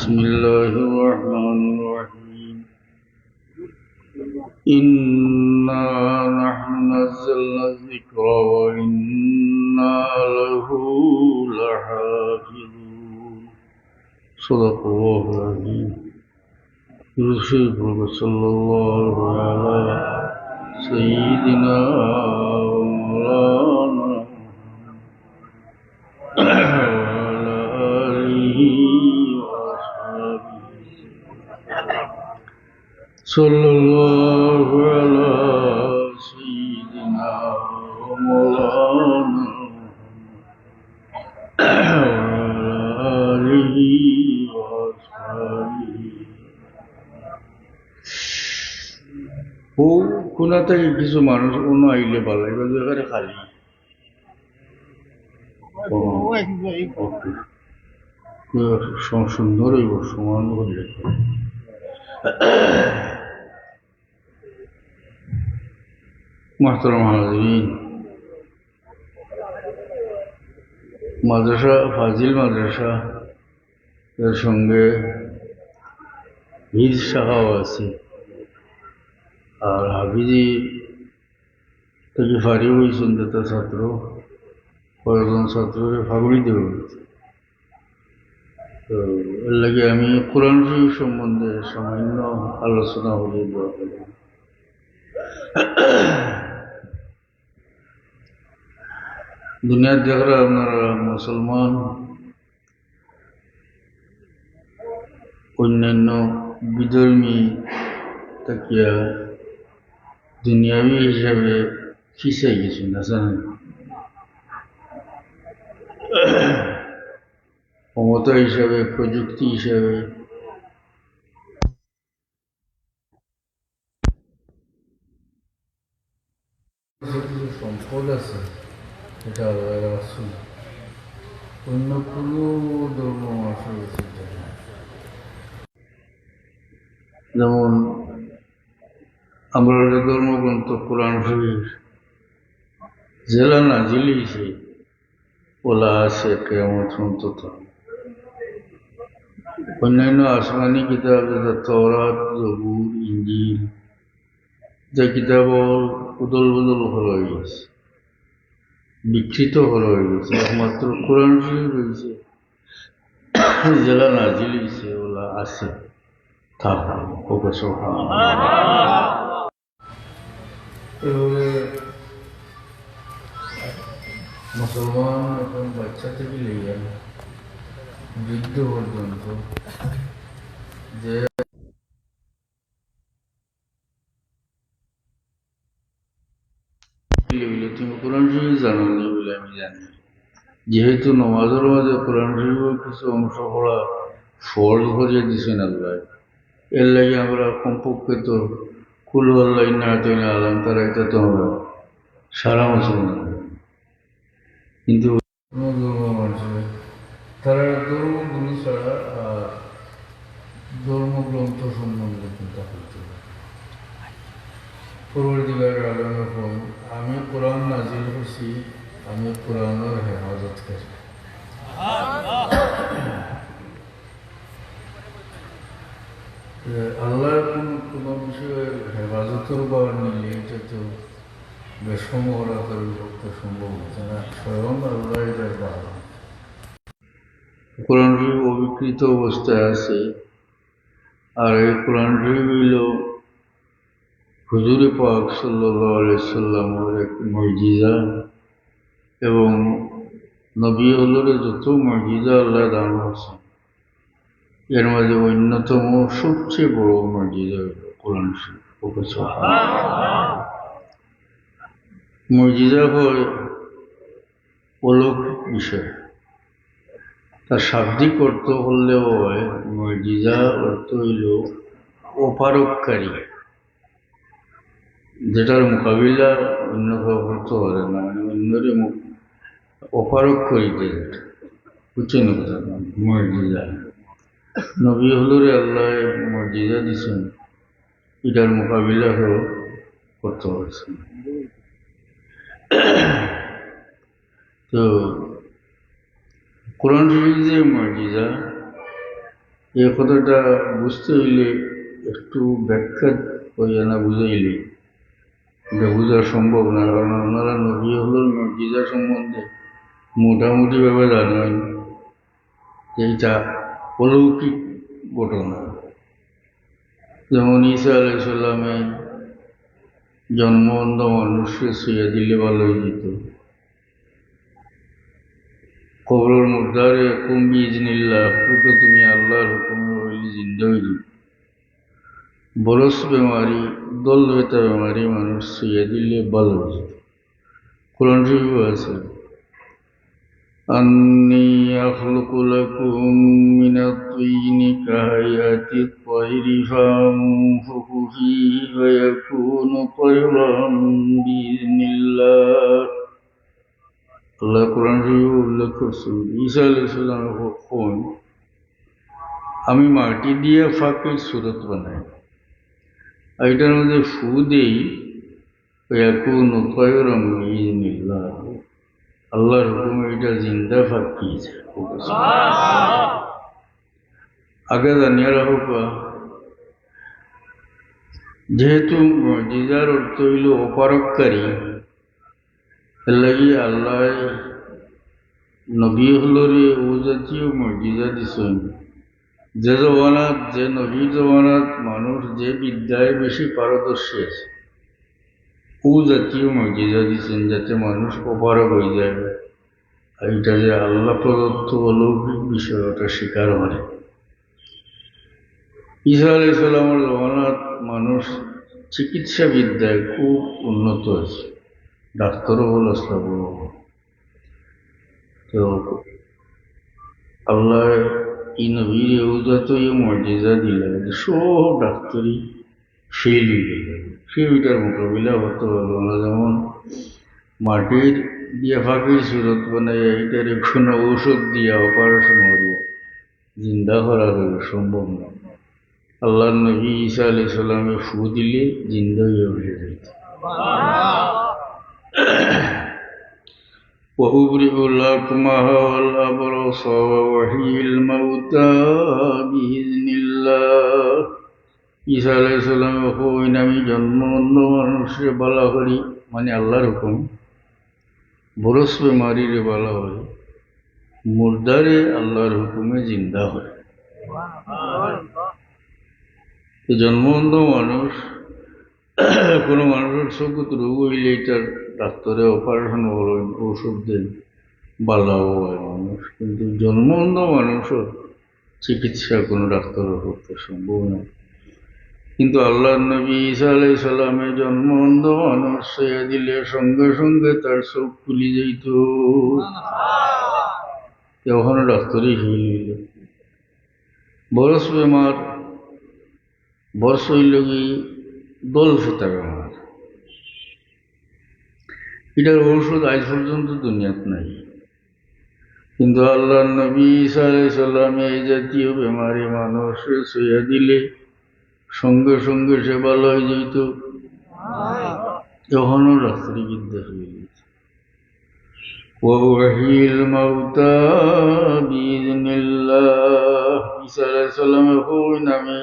بسم الله الرحمن الرحيم إنا نحن نزلنا الذكر وإنا له لحافظون صدق الله العظيم رسول صلى الله على سيدنا ومولانا وعلى آله وأصحابه صلى الله على سيدنا ومولانا وعلى آله وأصحابه ও কোনা থেকে কিছু মানুষ অন্য আইলে ভালো এবার এখানে খালি সুন্দর হইব সমান করে মাহতারাম হাজিরিন মাদ্রাসা ফাজিল মাদ্রাসা এর সঙ্গে হিজ শাখাও আছে আর হাফিজি থেকে ফারি হয়েছেন যেটা ছাত্র কয়েকজন ছাত্রকে ফাগুড়ি দেওয়া হয়েছে। তো এর লাগে আমি কোরআন শরীফ সম্বন্ধে সামান্য আলোচনা হলে দেওয়া হলো। দুনিয়ার দেখরা আপনারা মুসলমান অন্যান্য বিধর্মী তাকিয়া দুনিয়াবি হিসাবে খিসাই গেছে না জানেন, ক্ষমতা হিসাবে প্রযুক্তি হিসাবে সম্পদ আছে, এটা আসুন অন্য কোনো ধর্ম আসলে যেমন আমরা ধর্মগ্রন্থ কোরআন শরীফ জেলা না জিলিয়েছে ওলা আছে কেমন অন্তত অন্যান্য আসমানি কিতাব যেটা তওরাত জবুর ইঞ্জিল যে কিতাব উদল বদল হয়ে গেছে, বিকৃত হয়ে গেছে, একমাত্র কোরআন শরীফ রয়েছে জেলা না জিলিয়েছে ওলা আছে থাকা মুসলমান এখন বাচ্চা থেকে লেগে বৃদ্ধ পর্যন্ত যে তুমি কোরআন শরীফ জানো নি বলে আমি জানি, যেহেতু নমাজের মাঝে কোরআন শরীফের কিছু অংশ পড়া ফরজ করিয়ে দিছেন আল্লাহ, এর লাগে আমরা কমপক্ষে তো কুল আল্লাহ না আলাম তারা এটা তো আমরা সারা মুসলমান। কিন্তু তারা ধর্মগুলো ছাড়া ধর্মগ্রন্থ সম্বন্ধে চিন্তা করতে পরবর্তীকার আলমের ফোন আমি কোরআন নাজিল করছি, আমি কোরআনের হেফাজত করি। আল্লাহর কোনো বিষয়ের হেফাজতের উপর নিলে এটা তো বেশম করা পক্ষে সম্ভব হচ্ছে না, স্বয়ং আল্লাহ এটার বাড়া কোরআন শরীফ অবিকৃত অবস্থায় আছে। আর এই কোরআন শরীফ হইল হুজুর পাক সাল্লাল্লাহু আলাইহি সাল্লামের এক মুজিজা এবং নবী হলরে যত মুজিজা আল্লাহ দান করছেন এর মাঝে অন্যতম সবচেয়ে বড় মুজিজা কোরআন শরীফ। মুজিজা হয় অলৌকিক বিষয়, তার শাব্দিক অর্থ হলেও হয় মুজিজা অর্থ হইল অপারককারী, যেটার মোকাবিলা অন্য কেউ করতে পারে না, মানে অন্যরে অপারক করিতে যেটা বুঝছেন কথা মুজিজা। নবী হলরে আল্লাহ মুজিজা দিচ্ছেন, এটার মোকাবিলা করতে পারছেন। তো কোরআন শরীফ যে মুজিজা এই কথাটা বুঝতে হইলে একটু ব্যাখ্যা করিয়া না বুঝাইলে এটা বোঝা সম্ভব না, কারণ আপনারা নবী হল মর্যাদা সম্বন্ধে মোটামুটিভাবে জানেন যে এটা অলৌকিক ঘটনা। যেমন ঈসা আলাইসাল্লামে জন্মবন্ধ মানুষকে শুয়ে দিলে ভালো হয়ে যেত, কবরের মুর্দারে কুম্বি ইজনিল্লা ফুটো তুমি আল্লাহর হুকুমে হইলে জিন্দা হয়ে যেত। বরস বেমারি দল বেতা বেমারি মানুষ শুয়ে দিলে ভালো হয়ে যেত। কোরআন শরীফে আছে أني أخلق لكم من الطين كهيئة الطير فأنفخ فيه فيكون طيرا بإذن الله। আল্লাহ কোরআন শরীফে উল্লেখ করছেন ঈসা আলাইহিস সালামের কখন আমি মাটি দিয়ে ফাঁকের সুরত বানাই, আর এটার মধ্যে ফু দেই ফায়াকুনু তায়রাম বিইজনিল্লাহ, আল্লাহর হুকুমে এটা জিন্দা ফাঁকিয়েছে। আগে জানিয়ে রাখো যেহেতু মুজিজার অর্থ হইল অপারককারী, এর লাগি আল্লাহ নবী হলরে ও জাতীয় মুজিজা দিছেন যে জমানাত, যে নবীর জমানাত মানুষ যে বিদ্যায় বেশি পারদর্শী আছে ও জাতীয় মুজিজা দিছেন যাতে মানুষ অপারক হয়ে যায়, এইটা যে আল্লাহ প্রদত্ত অলৌকিক বিষয় ওটা স্বীকার হয়। ঈসা আলাইহিস সালামের জমানাত মানুষ চিকিৎসা বিদ্যায় খুব উন্নত আছে, ডাক্তারও বল আসলাম। তো আল্লাহ এই নবীর এউজাত মর্যাদা দিলে সব ডাক্তারই ফেল হয়ে গেল, সে ওইটার মোকাবিলা করতে পারলো না। যেমন মাটির দিয়া ফাঁকির সুরত বানাই এইটার কোনো ঔষধ দিয়া অপারেশন করিয়া জিন্দা করা যাবে সম্ভব না। আল্লাহ নবী ঈসা আলাইহিস সালামে ফু দিলে জিন্দা হয়ে উঠে যেত। وأبرئ الأكمه والأبرص وأحيي الموتى بإذن الله। ঈসা আলাইহিস সালামে কইন আমি জন্মবন্ধ মানুষের বালা করি, মানে আল্লাহর হুকুম, বরস বেমারিরে বালা হয়, মুর্দারে আল্লাহর হুকুমে জিন্দা হয়। জন্মবন্ধ মানুষ কোনো মানুষের চকুত রোগ হইলে এটার ডাক্তারে অপারেশন করেন, ঔষধ দেন, বালাও হয় মানুষ, কিন্তু জন্মবন্ধ মানুষের চিকিৎসা কোনো ডাক্তারের পক্ষে সম্ভব না। কিন্তু আল্লাহ নবী ঈসা আলাইহিস সালামে জন্মবন্ধ মানুষ ছেড়ে দিলে সঙ্গে সঙ্গে তার চোখ খুলে যেত, ওখানে ডাক্তারই হইল। বরস বেমার, বর্ষ হইল কি দল ফেতা বেমার, এটার ঔষধ আজ পর্যন্ত দুনিয়াত নাই। কিন্তু আল্লাহ নবী ঈসা আলাইহিস সালামে এই জাতীয় বেমারি মানুষে ছুঁয়া দিলে সঙ্গে সঙ্গে সে ভালো হয়ে যেত, তখনও ডাক্তারি বিদ্যা হয়ে গেছে। ওয়াহিল মাউতা বিইজনিল্লাহ। ঈসা আলাইহিস সালামে কইন আমি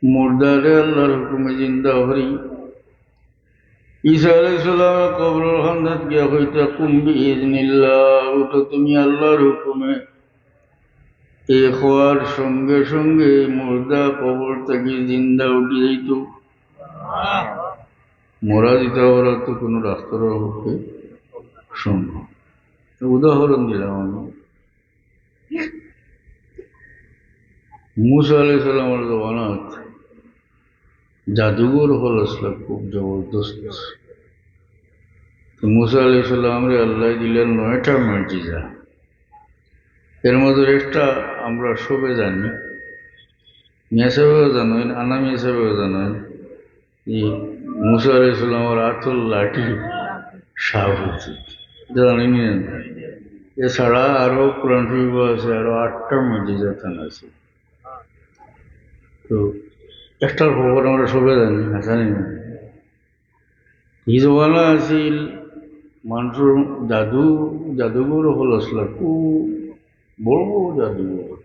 মুর্দারে আল্লাহর হুকুমে জিন্দা করি। ঈসা আলাইহিস সালামে কবরের খান্দাত গিয়া কইতা কুম বিইজনিল্লাহ, ওটা তুমি আল্লাহর হুকুমে। এই হওয়ার সঙ্গে সঙ্গে মুর্দা কবর থেকে জিন্দা উঠে যাইত। মরা দিতে ওরা তো কোনো ডাক্তারের পক্ষে সম্ভব। উদাহরণ দিলাম আমি, মুসা আলাইহিস সালামের জমানাত জাদুঘর হল আসলে খুব জবরদস্ত। মুসা আলাইহিস সালামরে আল্লাহ দিলেন 9টা মুজিজা, এর মধ্যে একটা আমরা সবে জানি, মেসাবেও জানেন, আনামি হিসাবেও জানেন, যে মুসা আলাইহিস সালামের আতল লাঠি সাপ হয়েছে, জানেনি না? এছাড়া আরো কোরআন শরীফ আছে, আরো 8টা মুজিজা আছে। তো একটার খবর আমরা সবে জানি না, জানি না। এই জমানা আছিল মানুষের জাদুঘর হল আসলে খুব বড় বড় জাদুঘর,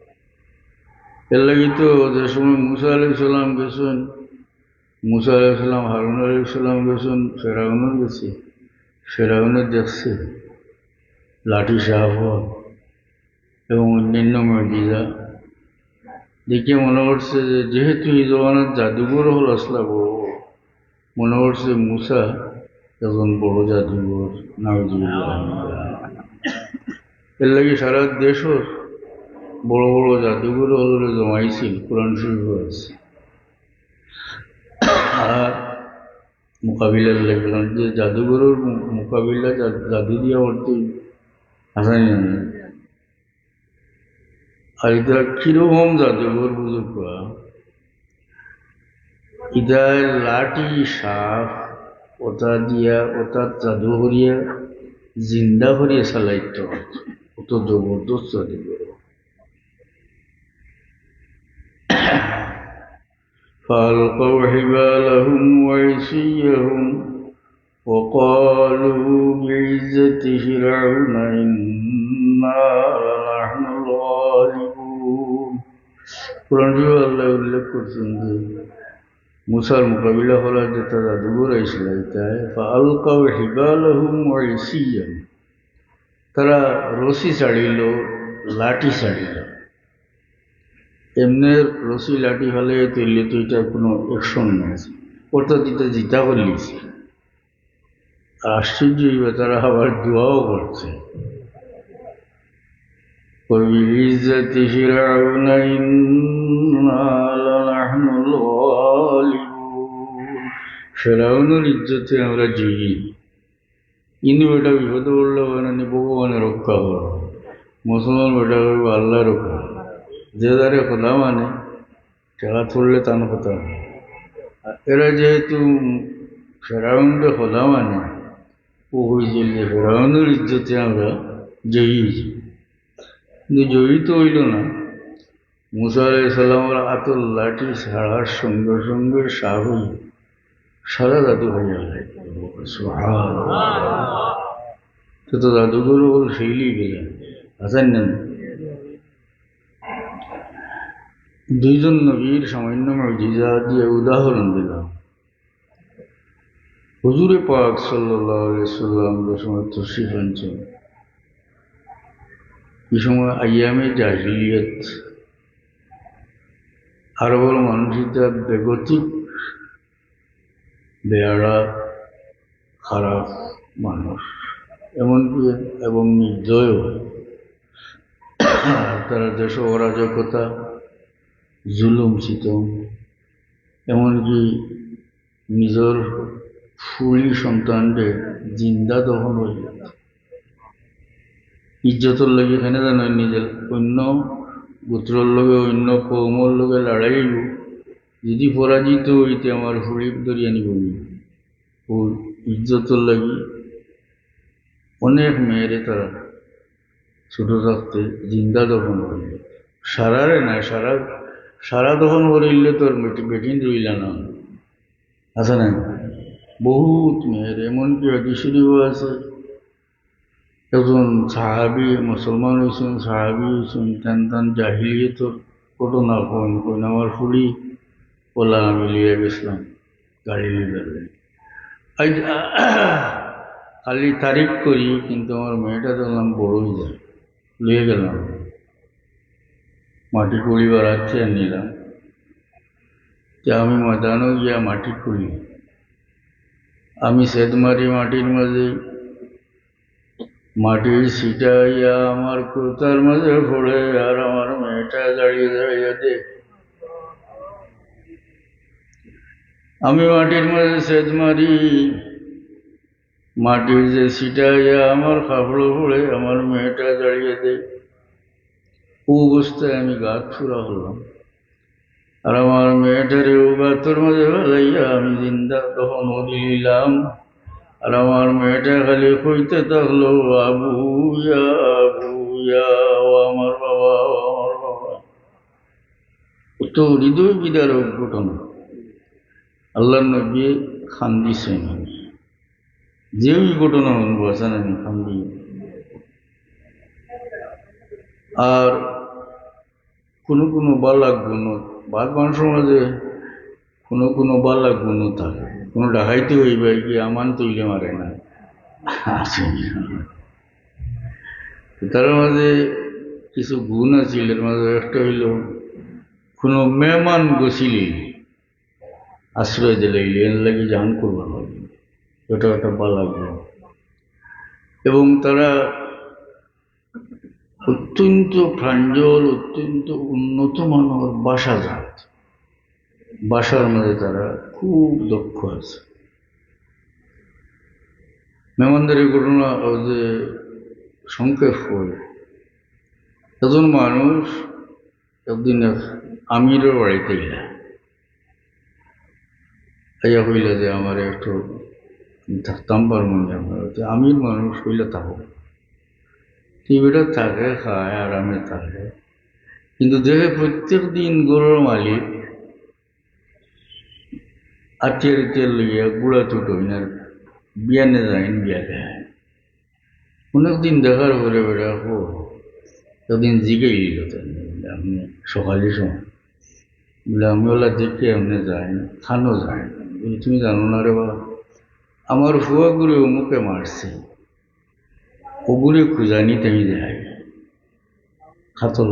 এর লাগি তো যে সময় মুসা আলাইহিস সালাম গেছেন, মুসা আলাইহিস সালাম হারুন আলাইহিস সালাম গেছেন, ফেরাউনও গেছে, ফেরাউনের দেখছে লাঠি সাপ এবং অন্যান্য মুজিজা দেখে মনে করছে যে যেহেতু এই জমানার জাদুঘর হল আসলা বড়, মনে করছে মুসা এখন বড় জাদুঘর নাউজুবিল্লাহ। এর লাগে সারা দেশের বড় বড় জাদুঘর হল জমাইছিল, কোরআন শরীফ আছে। আর মোকাবিলার লাগলাম যে জাদুঘরের মোকাবিলা জাদু দিয়া করতে আসানি না। আর এটা কিরকম জাদুঘর বুঝুক, ইদায় লাঠি সাপ ওটা দিয়া ওটা জাদু করিয়া জিন্দা করিয়া চালাইত, অত জবরদস্ত জাদুঘর। فألقوا حبالهم وعصيهم وقالوا بعزة فرعون إنا لنحن الغالبون। কোরআন শরীফে আল্লাহ উল্লেখ করছেন যে মুসার মোকাবিলা করার যে তার জাদুঘর আইছিল, তাই ফাআলকাউ হিবালাহুম ওয়া ইসিয়াহুম, তারা রশি ছাড়িল, লাঠি ছাড়িল। এমনের রশি লাঠি ফেলে তৈলে তো এটা কোনো অ্যাকশন নেই, অর্থাৎ এটা জিতা করলিছে। আশ্চর্য হইবে তারা আবার দোয়াও করছে, বিইজ্জাতি ফিরআউনা ইন্না লানাহনুল গালিবুন, ফিরআউনের ইজ্জতে আমরা জয়ী। কিন্তু এটা বিপদে পড়লে মানে ভগবানের রক্ষা করো, মুসলমান বেটা করবো আল্লাহ রক্ষা। যে দ্বারে খোদা মানে টাকা তুললে তার কথা। এরা যেহেতু ফেরাউনকে খোদা মানে, ও হয়েছিল যে ফেরাউনের ইজ্জতে আমরা জয়ী হয়েছি। কিন্তু জয়ী তো হইল না। মুসা আলাইহিস সালামের হাতের লাঠি ছাড়ার সঙ্গে সঙ্গে সাপ হইল, সারা জাদু হয়ে গেল। তো জাদুগুলো শৈলী গেলেন আছেন না। দুইজন নবীর সামান্য মুজিজা দিয়ে উদাহরণ দিলাম। হুজুরে পাক সাল্লাল্লাহু আলাইহি সাল্লাম যে সময় তশরিফ আনছেন, এই সময় আইয়ামে জাহিলিয়াত, আরবের মানুষটা বেগতিক, বেয়ারা, খারাপ মানুষ, এমনকি এবং নির্দয়। তারা দেশ অরাজকতা, জুলুম সিতম, এমনকি নিজের ফুলি সন্তানদের জিন্দা দহন হইল। ইজ্জতর লগে এখানে জানো নিজের অন্য গোত্রর লগে অন্য কৌমর লগে লড়াই হইব, যদি পরাজিত হইতে আমার ফুলি ধরিয়া নিব। ও ইজ্জতর লাগি অনেক মেয়েরে তারা ছোট থাকতে জিন্দা দহন করিল। সারারে না, সারা দহন করিলে তোর বেটিন রইলা না, আছে না? বহুত মেয়ের, এমনকি হাদিসেও আছে একজন সাহাবি মুসলমান হয়েছেন, সাহাবি হয়েছেন, টান জাহিলিয়াতের ঘটনা কইন আমার ফুলি ওলা আমি লিয়ে গেছিলাম গাড়ি লিয়ে। আজ খালি তারিখ করি, কিন্তু আমার মেয়েটা দেখলাম বড়ই যায়, লিয়ে গেলাম, মাটি কুড়ি বাড়াচ্ছে আর নিলাম। যে আমি ময়দানও গিয়া মাটি খুলি, আমি সেদ মারি মাটির মাঝে, মাটির ছিটাইয়া আমার কুর্তার মাঝে পড়ে, আর আমার মেয়েটা দাঁড়িয়ে দাঁড়িয়ে দেখ। আমি মাটির মাঝে সেদ মারি, মাটির যে ছিটাইয়া আমার কাপড় পড়ে, আমার মেয়েটা দাঁড়িয়ে দেখ। ও অবস্থায় আমি গাছ ছুড়া হলাম, আর আমার মেয়েটারে ও গাছের মাঝে ফেলাইয়া আমি জিন্দা দহন করিলাম। আর আমার মেয়েটা খালি কইতে থাকলো আবুয়া আবুয়া, ও আমার বাবা, ও আমার বাবা। তো হৃদয় বিদারক ঘটনা। আল্লাহ নবী খান্দিছেন, যে ওই ঘটনা শুনবো আছেন আমি খান্দি। আর কোনো বালা গুণ বাদ মানুষের মাঝে কোনো বালা গুণ থাকে, কোনো ডাকাইতে হইবে কি আমান তৈলে মারে না আছে। তার মাঝে কিছু গুণ আছিল, এর মাঝে একটা হইল কোনো মেহমান গছিলি আশ্রয় দিলে এর লাগি জান করবার লাগে, ওটা একটা বালা গুণ। এবং তারা অত্যন্ত প্রাঞ্জল, অত্যন্ত উন্নত মানের বাসা জাত, বাসার মধ্যে তারা খুব দক্ষ আছে। মেহমানদের ঘটনা যে সংক্ষেপ হয়, একজন মানুষ একদিন আমিরের বাড়িতে গেলা, আইয়া হইলা যে আমার একটু থাকতাম পারব না, আমির মানুষ হইলে থাকো, টিভিটা থাকে, খায়, আরামে থাকে, কিন্তু দেখে প্রত্যেক দিন গরুর মালিক আত্মীয় লইয়া গুড়া তুটো বিয়ানে যাইন, বিয়া দেয়। অনেকদিন দেখার পরে বেড়া হো একদিন জিগে গেল, আপনি সকালের সময় বলে আমি ওলা দেখে আপনি যাই খানো যায়, তুমি জানো না রে বা, আমার ফুয়া গুড়ি অমুকে মারছে, ওগুলি খুঁজানি তেমি যাই খাতল।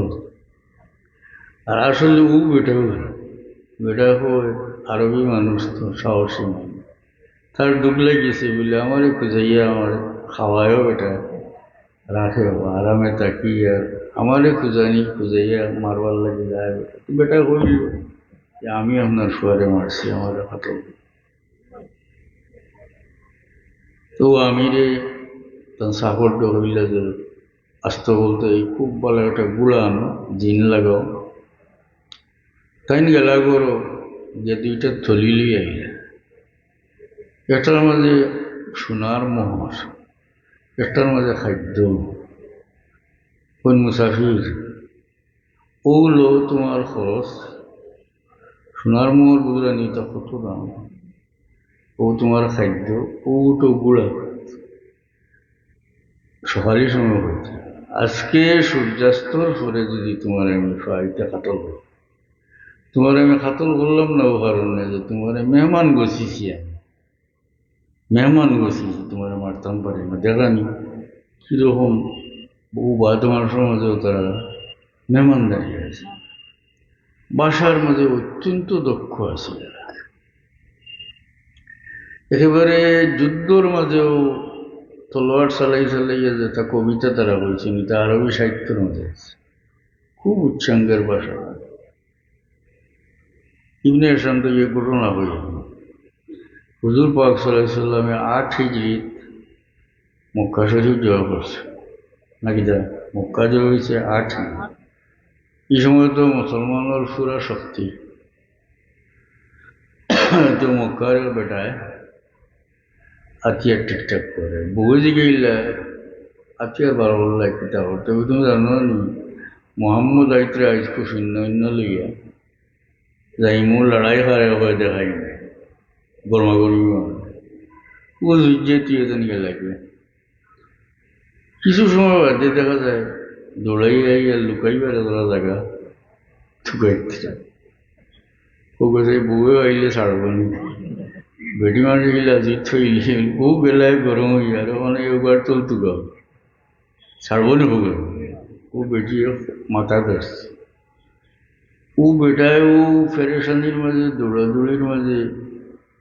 আর আসলে ও বেটা হয় আরবি মানুষ, তো সাহসী মানুষ, তার ডুব লাগিয়েছে বলে আমারে খুঁজাইয়া আমার খাওয়ায়ও বেটা রাখে, আরামে থাকি, আর আমারে খুঁজাইয়া মারবার লাগে যায়। বেটা কইল যে আমি আপনার ফুয়ারে মারছি, আমার খাতল। তো আমি রে তখন সাপোর্ট হইলা যে আসতে বলতে খুব ভালো একটা গুঁড়া আনো, জিন লাগাও, তাই গেলা করো যে দুইটা থলি লই আইলা, একটার মাঝে সোনার মোহর, একটার মাঝে খাদ্য। কোন মুসাফির ওগুলো তোমার খরচ, সোনার মোহর গুজরা নিতে কত দাম, ও তোমার খাদ্য, ওটো গুঁড়া সকালের সময় হয়েছে। আজকে সূর্যাস্তর পরে যদি তোমার আমি ফ্রাইটা কাতল করি, তোমার আমি খাতল করলাম না ও কারণে যে তোমার মেহমান গছিছি, আমি মেহমান গছিছি, তোমার মারতাম পারি না, দেখানি কিরকম বহু বাদ মানুষের মাঝেও তারা মেহমান দাঁড়িয়ে আছে, বাসার মাঝে অত্যন্ত দক্ষ আছে। একেবারে যুদ্ধর মাঝেও তলোয়ার চালাইয়া যেটা কবিতা তারা বলছেন, এটা আরবি সাহিত্যের মধ্যে আছে, খুব উচ্চাঙ্গের ভাষা। ইবনে হিশাম থেকে ঘটনা হইল, হুজুর পাক সাল্লাল্লাহু আলাইহি সাল্লামে 8 হিজরিত মক্কা শরীফ জয় করছে, নাকি যা মক্কা জয় হয়েছে 8। এই সময় তো মুসলমানের পুরা শক্তি, তো মক্কার বেটায় আতিয়ার ঠিকঠাক করে বহু দিকে আতিয়ার বারো বললা কিতা করতে। তুমি জানো নি মোহাম্মদ আইত্রে আজকে সৈন্য লইয়া যাই মোর লড়াই হারে হয়ে দেখাই না গরমা গরমি ও যুদ্ধে তুই এদিন লাগবে। কিছু সময় বাদে দেখা যায় দৌড়াই আইয়া লুকাইবার একটা জায়গা ঠুকাইতে, ও কাছে বউয়ে আইলে ছাড়বনি, বেটি মানুষ গেলে জিত থইলে ও বেলায় গরম হইয়া মানে এবার চলতু গাও ছাড়বনি ভোগে, ও বেটি মাথা ধরছে, ও বেটায় ও ফেরেশানির মাঝে দৌড়াদৌড়ির মাঝে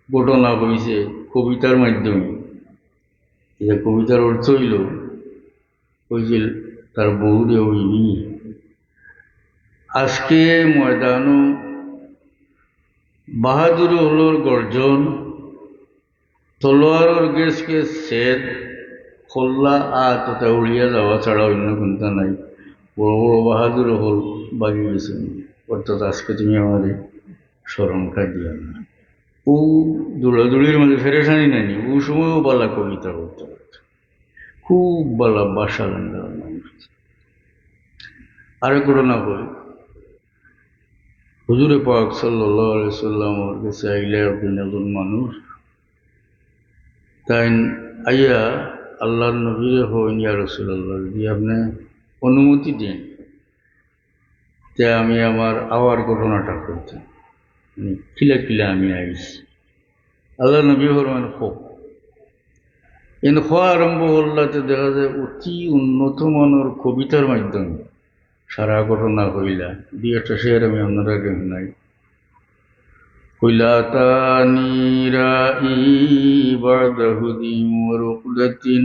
ঘটনা হয়েছে কবিতার মাধ্যমে। যে কবিতার অর্থ হইল ওই যে তার বউরে হইনি আজকে ময়দানও বাহাদুর হলোর গর্জন, তলোয়ারের গেছকে সেদ খোল্লা তথা উড়িয়া যাওয়া ছাড়া অন্য কোনটা নাই। বড় বড় বাহাদুর হল বাগি গেছেন, অর্থাৎ আজকে তুমি আমাদের স্মরণটা দিয়া না। ও দৌড়াদৌড়ির মাঝে ফেরেশানি নানি, ও সময়ও বালা কবিতা করতে পারত, খুব বালা বাসা লাগার মানুষ। আরেক ঘটনা বলি, হুজুরে পাক সাল্লাল্লাহু আলাইহি সাল্লামের কাছে আইলে একজন মানুষ, তাই আইয়া আল্লাহর নবীরে হইন ইয়া রাসূলুল্লাহ, যদি আপনি অনুমতি দেন তে আমি আমার আওয়ার ঘটনাটা করতাম, কিলা কিলা আমি আইছি। আল্লাহ নবী ফরমান খো, কিন্তু খোয়া আরম্ভ করলাতে দেখা যায় অতি উন্নত মানের কবিতার মাধ্যমে সারা ঘটনা হইলা। দুই একটা শেয়ার আমি আপনারা নাই। হুলাতানি রাই বাদাহুদি ওয়ারুকদাতিন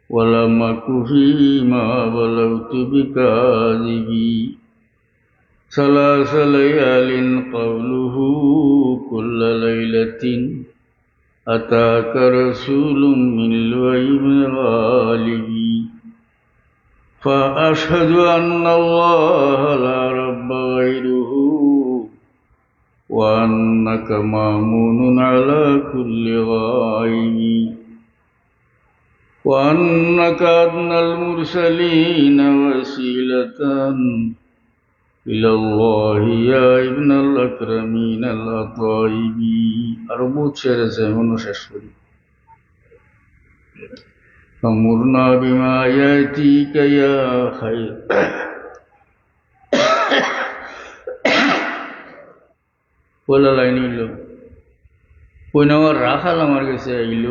ওয়ালামাকু ফীমা বালাউতু বিকাযিবি সালাসা লায়ালিন ক্বাউলুহু কুল্লা লাইলাতিন আতাকা রাসূলুম মিন লুআইবিল গালিবি ফাআশহাদু আন্নাল্লাহা লা রাব্বা গায়রুহু وأنك مأمون على كل غائب وأنك أدنى المرسلين وسيلة إلى الله يا ابن الأكرمين الأطيب أربوت شعر سيمون ششوري فمرنا بما يأتيك يا خير বলা লাইন হইল ওই নেওয়ার রাখাল আমার কাছে আইল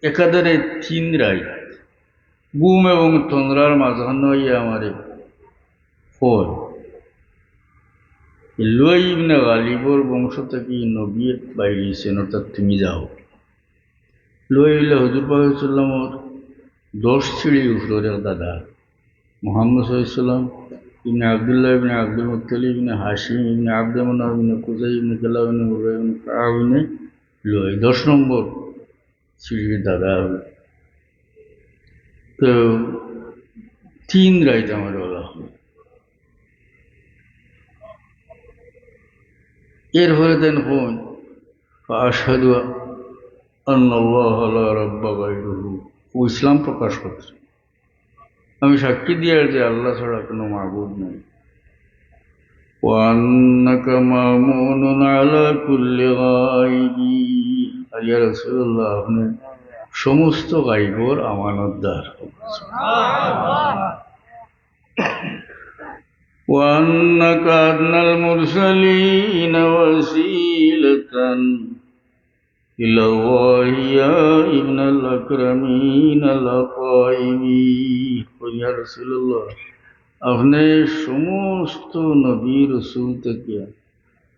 একাধারে 3 রাত ঘুম এবং তন্দ্রার মাঝখানে হইয়া আমারে ফল লুআই ইবনে গালিবর বংশ থেকে নবী বাইরেছেন, অর্থাৎ তুমি যাও। লুআই হইলে হুজুর পাক সাল্লামর 10 সিঁড়ি উপরের দাদা মুহাম্মদ সাল্লাম ইবনে আব্দুল্লাহ ইবনে আব্দুল মুত্তালিব ইবনে হাশিম ইবনে আব্দে মানাফ ইবনে কুজাই ইবনে কিলাব ইবনে মুররা ইবনে কাব ইবনে লুআই 10 নম্বর সিঁড়ির দাদা। তো 3 রাত আমার বলা হলো। এরপরে দেন হন আশহাদু আন্নাল্লাহা লা রাব্বা গায়রুহু, ও ইসলাম প্রকাশ করছে, আমি সাক্ষী দিয়ে যে আল্লাহ ছাড়া কোনো মাবুদ নাই। ওয়া আন্নাকা মামুনুন আলা কুল্লি গায়বি, আর ইয়া রাসূলুল্লাহ আপনি সমস্ত গায়বর আমানতদার। ওয়া আন্নাকা আদনাল মুরসালিন ওয়াসিলাতান ইলাল্লাহি ইয়া ইবনাল আকরামিন আল আতাইবি। ইয়া রাসূলুল্লাহ আপনি সমস্ত নবী রাসূল থেকে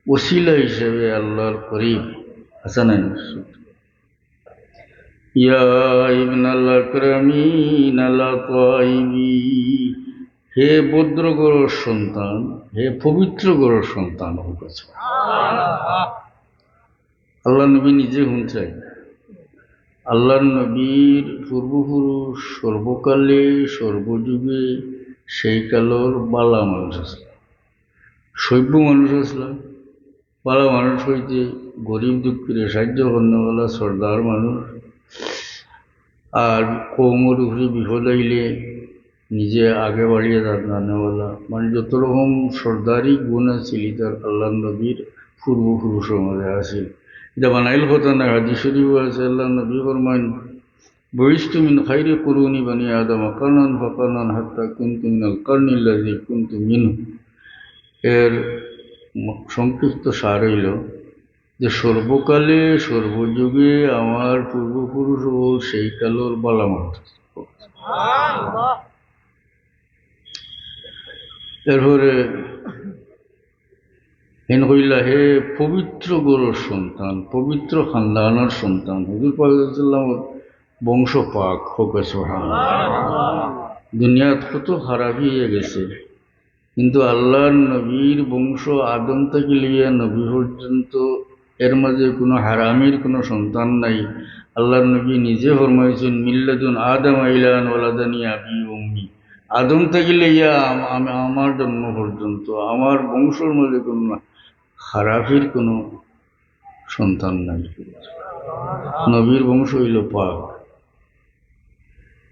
ওসিলা হিসেবে আল্লাহর করিব আছেন। ইয়া ইবনাল আকরামিন আল আতাইবি, হে ভদ্র গড়ের সন্তান, হে পবিত্র গড়ের সন্তান হোক। আল্লাহ নবী নিজে শুনছেন আল্লাহর নবীর পূর্বপুরুষ সর্বকালে সর্বযুগে সেই কালের বালা মানুষ আসল, সভ্য মানুষ আসলাম। বালা মানুষ হইতে গরিব দুঃখীর সাহায্য করেনা সর্দার মানুষ, আর কৌমর উপরে বিপদ আইলে নিজে আগে বাড়িয়ে জানেওয়ালা, মানে যত রকম সর্দারি গুণ আছিল তার আল্লাহ নবীর পূর্বপুরুষের মধ্যে আছিল। এটা বানাইল কথা না, হাদিস শরীফ আছে আল্লাহ নবী ফরমান বুইস্তু মিন খাইরি কুরুনি বানি আদম কারনান ফাকারনান হাত্তা কুনতু মিনাল কারনিল্লাযী কুনতু মিনহু। এর সংক্ষিপ্ত সার হইল যে সর্বকালে সর্বযুগে আমার পূর্বপুরুষ ও সেই কালের বালা মানুষ। এরপরে হেন কইলা হে পবিত্র গরুর সন্তান, পবিত্র খানদানের সন্তান, হুজুর পাক সাল্লাল্লাহু বংশ পাক হোক সুবহানাল্লাহ। দুনিয়াত কত খারাপই হয়ে গেছে, কিন্তু আল্লাহর নবীর বংশ আদম থেকে লিয়ে নবী পর্যন্ত এর মাঝে কোনো হারামির কোনো সন্তান নাই। আল্লাহর নবী নিজে ফরমাইছেন মিল্লাতুন আদম ইলান ওয়ালাদানি আবি উম্মি, আদম থেকে লিয়া আমার জন্ম পর্যন্ত আমার বংশের মধ্যে কোনো খারাপের কোনো সন্তান নাই। নবীর বংশ হইল পাক।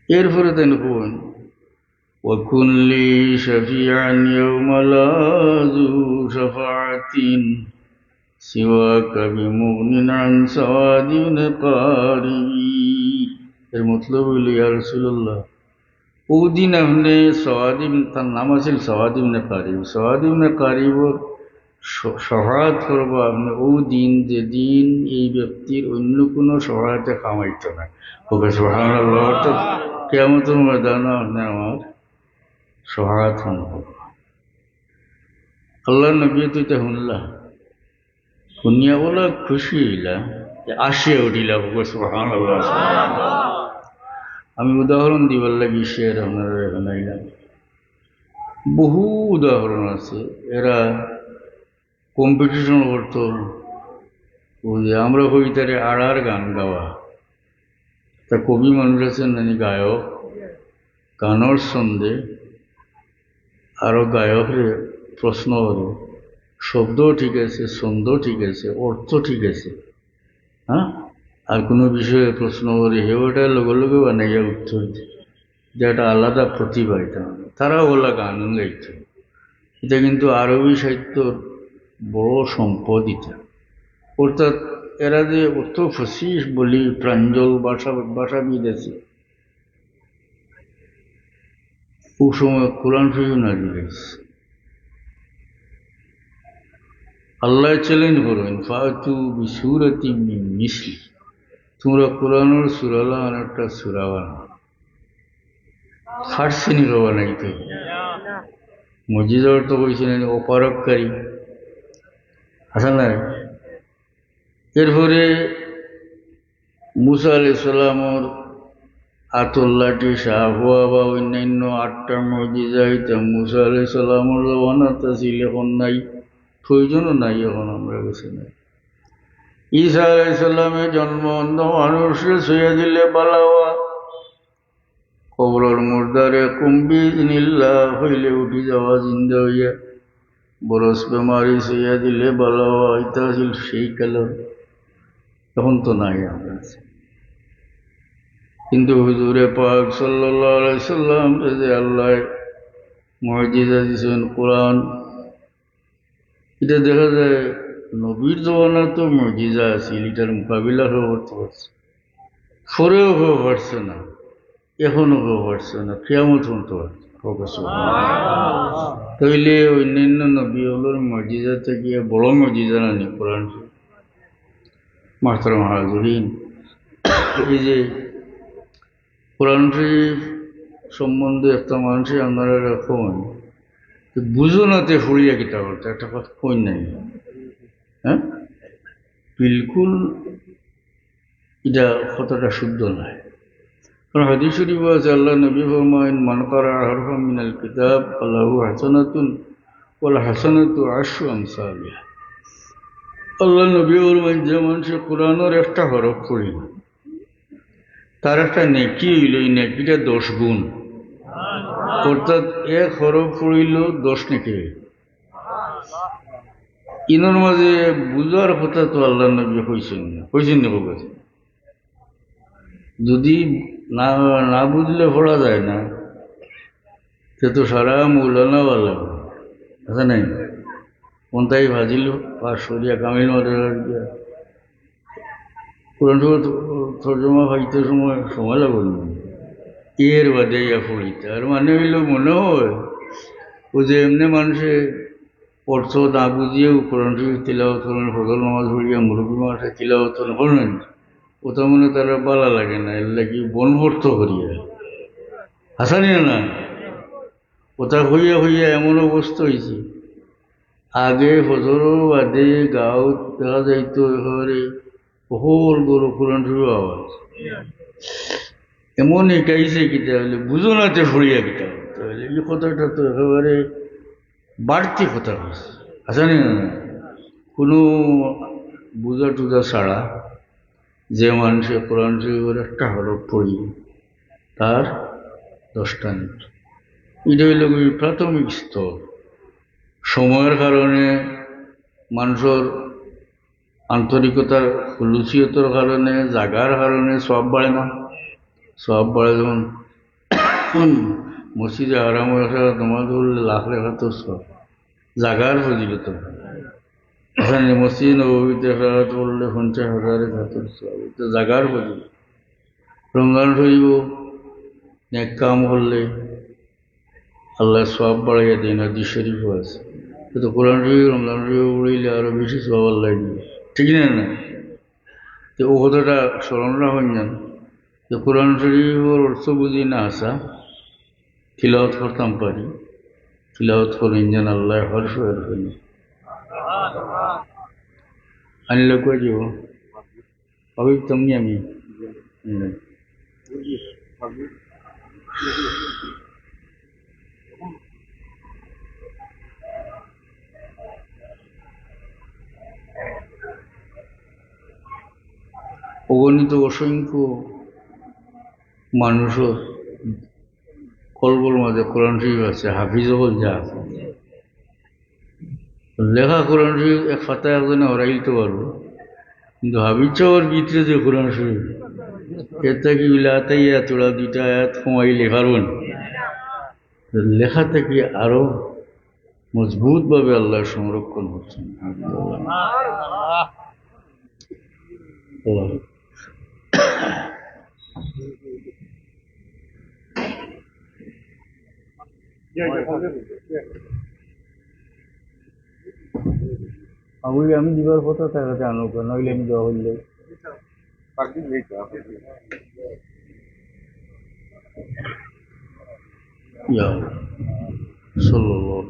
এরপরে তেন কোন وكن لي شفيعا يوم لا ذو شفاعة سواك بمغن عن سواد قاربي। এর মতলব হইল ইয়া রাসূলুল্লাহ ওদিন আপনি সওয়াদিম, তার নাম আছিল সওয়াদিম কারিব। সওয়াদিম কারিবর সহায়ত করবো আপনি ও দিন, যেদিন এই ব্যক্তির অন্য কোনো সহায়তা কামাইত না। ওকে সুবহানাল্লাহ, অর্থাৎ কিয়ামতের ময়দানে আপনি আমার সহায়ত করব। আল্লাহ নবী তো এটা শুনলা, শুনিয়া বলা খুশি হইলা, আসে উঠিলা। ওকে সুবহানাল্লাহ। আমি উদাহরণ দিবার লাগি শের আপনারা শোনাইলাম। বহু উদাহরণ আছে। এরা কম্পিটিশন করতো, ওই যে আমরা কবিতারে আড়ার গান গাওয়া। তা কবি মানুষ আছেন নানি গায়ক, গানের ছন্দে আরো গায়করে প্রশ্ন করে, শব্দ ঠিক আছে, ছন্দ ঠিক আছে, অর্থ ঠিক আছে, হ্যাঁ, আর কোনো বিষয়ে প্রশ্ন করে ওটা লগে লগে বানাইয়া উত্তর দিই, যে একটা আলাদা প্রতিভা। এটা তারা ওলা গান গাইত। এটা কিন্তু আরবি সাহিত্যর বড় সম্পদ এটা। অর্থাৎ এরা যে অত ফসিহ বলি প্রাঞ্জল ভাষাবিদ আছে, ও সময় কোরআন শরীফ নাযিল হয়েছে। আল্লাহ চ্যালেঞ্জ করবেন, ফাতু বিসূরাতিন মিন মিসলি, তোমরা কোরআনের সূরা একটা সূরা বানাও। ফার্সি নিরবা নাই তো মজিজার তো কইছিলেন অপারককারী, আসা না। এরপরে মুসা আলাইহিস সালামর আতল্লাটি শাহুয়া বা অন্যান্য 8টা মজিজা, এটা মুসা আলাইহিস সালামর জমানাতে ছিল, এখন নাই, প্রয়োজনও নাই এখন আমরা কাছে নাই। ঈসা আলাইহিস সালামের জন্ম অন্ধ মানুষরে ছুঁয়া দিলে বালাওয়া, কবরের মুর্দারে কুম্বিজনিল্লাহ হইলে উঠি যাওয়া জিন্দা হইয়া, বরস বেমারি ছুঁয়া দিলে বালাওয়া, এটা ছিল সেই কালের, এখন তো নাই আমার কাছে। কিন্তু হুজুরে পাক সাল্লাল্লাহু আলাইহি সাল্লাম যে আল্লাহ মুজিজা দিয়েছেন কোরআন, এটা দেখা যায় নবীর জমানা তো মুজিজা আছে, এটার মোকাবিলা করতে পারছে, পরেও কেউ পারছে না, এখনো কেউ পারছে না, কিয়ামত পর্যন্ত পারছে। তাইলে অন্যান্য নবী হলোর মুজিজা থেকে বড় মুজিজা নানি কোরআন। মাহতারাম হাজিরিন, এই যে কোরআন শরীফ সম্বন্ধে একটা মানুষের আপনারা রাখুন, বুঝো নাতে ফুরিয়া কিতা করতে একটা কথা কই নাই, হ্যাঁ, বিলকুল এটা কথাটা শুদ্ধ নয়। কারণ হাদিস শরীফ আছে, আল্লাহ নবী ফরমায়েন, মান কারা হারফাম মিনাল কিতাব ফালাহু হাসানাতুন ওয়াল হাসানাতু আশরু আমসালিহা। আল্লাহ নবী ফরমায়েন, যে মানুষের কোরআনের একটা হরফ পড়িল, তার একটা নেকি হইল, এই নেকিটা 10 গুণ। অর্থাৎ এক হরফ পড়িল 10 নেকি। ইনোর মাঝে বুঝার কথা তো আল্লাহ নবী কইছেন না বলছে। যদি না বুঝলে পড়া যায় না, সে তো সারা মৌলানা বলা আছে নাই, কোনটাই ভাজিল আর সরিয়া কামিল মাদের কোরআন তর্জমা পাইতে সময় লাগল না, এর বাদে ইয়া পড়িতে। আর মানে হইল মনে হয় ও যে এমনি মানুষে অর্থ না বুঝিয়েও কোরআন শরীফ তিলাওয়াত করেন, ফজর নামাজ পড়িয়া মুরব্বী মানুষে তিলাওয়াত করেন, ওটা মনে তারা বালা লাগে না, এর লাগি বনভর্ত করিয়া হাসানি না, ওটা হইয়া হইয়া এমন অবস্থা হয়েছে। আগে ফজরও বাদে গাঁও দেখা যাইতো একেবারে বহুল গরু কোরআন শরীফ আওয়াজ, এমন একাইছে কিতা হলে বুঝো নাতে ফুরিয়া কিতা হলে, এই কথাটা তো একেবারে বাড়তি কথা হয়েছে, আসেনি না। কোনো বুঝা টুজা ছাড়া যে মানুষের কোরআন শরীফের একটা হরফ পড়ি, তার 10টা নেকি। এটা হইল প্রাথমিক স্তর। সময়ের কারণে, মানুষের আন্তরিকতার খুলুসিয়তের কারণে, জাগার কারণে সব বাড়ে না। সব বাড়ে যেমন মসজিদে হারাম তোমার ধরলে লাখ লেখা তো সব জাগার ফজিলত, এখানে মসজিদ নববীতে খেলা করলে 50,000 খাতর সব, এটা জাগার ফজিলত। রমজান শরীফ নেক কাম করলে আল্লাহ সওয়াব বাড়াইয়া দেন, হাদিস শরীফও আছে। কিন্তু কোরআন শরীফ রমজান শরীফ পড়িলে আরো বেশি সওয়াব আল্লাহ দিবে, ঠিক না? না তো ও কথাটা স্মরণ রাখেন যান যে কোরআন শরীফের অর্থ বুঝি না আসা, তিলাওয়াত করতাম পারি, তিলাওয়াত করেন যেন আল্লাহ হরফ হরফ আনিলে কয়ে যাব ভাবিতাম নি আমি। অগণিত অসংখ্য মানুষের কলবর মাঝে কোরআন শরীফ আছে, হাফিজ হল যা আছে লেখা কোরআন শরীফ এক ফাতায় একজনে হরাইতে পারবো, কিন্তু হাফিজ সাহর ভিতরে যে কোরআন শরীফ এটা কি তাইয়া তোরা দুইটা আয়াত কমাইলে পারবেন, লেখা থেকে আরো মজবুত ভাবে আল্লাহ সংরক্ষণ হচ্ছেন। আমি দিবার কথা তার জানো নইলে আমি দেওয়া হইলে সাল্লাল্লাহু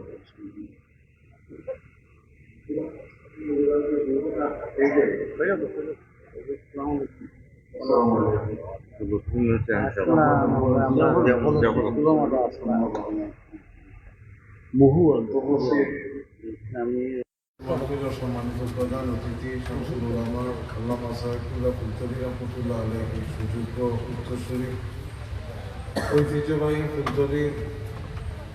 বহু সম্মানিত প্রধান অতিথি শামসুল উলামা আল্লামা সাহেবুল্লাহ ফুলতলি রহমতুল্লাহ আলাইহি, সুযোগ্য উত্তরসূরি ঐতিহ্যবাহী ফুলতলি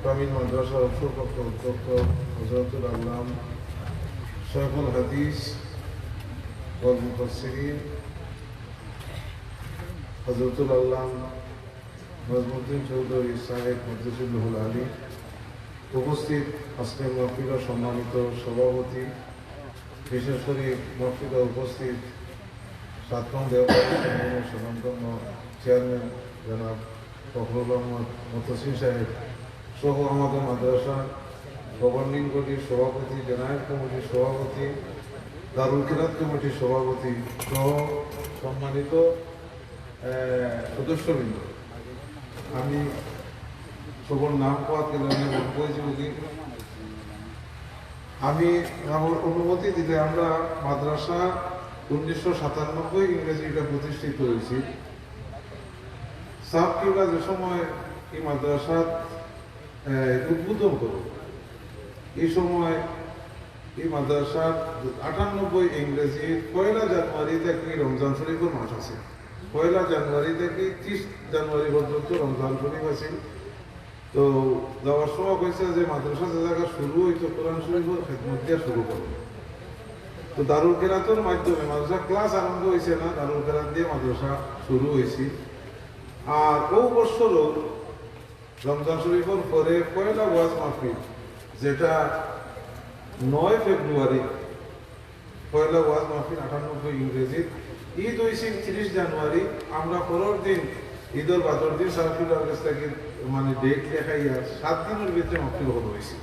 গ্রামীণ মাদ্রাসার অবসরপ্রাপ্ত অধ্যক্ষ হযরতুল আল্লাম শাইখুল হাদিস ওয়াল মুফাসসিরিন হযরতুল আল্লাম নাজমুদ্দিন চৌধুরী সাহেব মাদ্রাসুল আলী, উপস্থিত আজকের মাহফিলের সম্মানিত সভাপতি, বিশেষ করে মাহফিলে উপস্থিত 7 নং দেওবন্দ স্বনামধন্য চেয়ারম্যান জনাব ফখরুল আহমদ মুতাসিম সাহেব সহ আমাদের মাদ্রাসা গভর্নিং বডির সভাপতি, জেনারেল কমিটির সভাপতি, দারুল কিরাত কমিটির সভাপতি সহ সম্মানিত সদস্যবৃন্দ, আমি সবর নাম পাওয়া আমি আমার অনুমতি দিলে আমরা মাদ্রাসা 1997 ইংরেজিটা প্রতিষ্ঠিত হয়েছি। সাব কিবলা যে সময় এই মাদ্রাসা উদ্বোধন করো, এই সময় এই মাদ্রাসার 98 ইংরেজি 1 জানুয়ারি থেকে রমজান শরীফের মাস আছে। 1 জানুয়ারি থেকে 30 জানুয়ারি পর্যন্ত রমজান শরীফ আছে। তো যাওয়ার সময় কইছে যে মাদ্রাসা যে জায়গা শুরু হইতো কোরআন শরীফের খেদমত দিয়ে শুরু করবে। তো দারুল কিরাতের মাধ্যমে মাদ্রাসা ক্লাস আরম্ভ হয়েছে না, দারুল কিরাত দিয়ে মাদ্রাসা শুরু হয়েছে। আর ও বছরও রমজান শরীফের পরে পয়লা ওয়াজ মাহফিল, যেটা 9 ফেব্রুয়ারি পয়লা ওয়াজ মাহফিল 98 ইংরেজি, ঈদ হয়েছে 30 জানুয়ারি। আমরা পরের দিন ঈদের বাদর দিন সারাফিলার কাছ থেকে মানে ডেট লেখাইয়া 7 দিনের ভিতরে মাহফিল হল হয়েছে।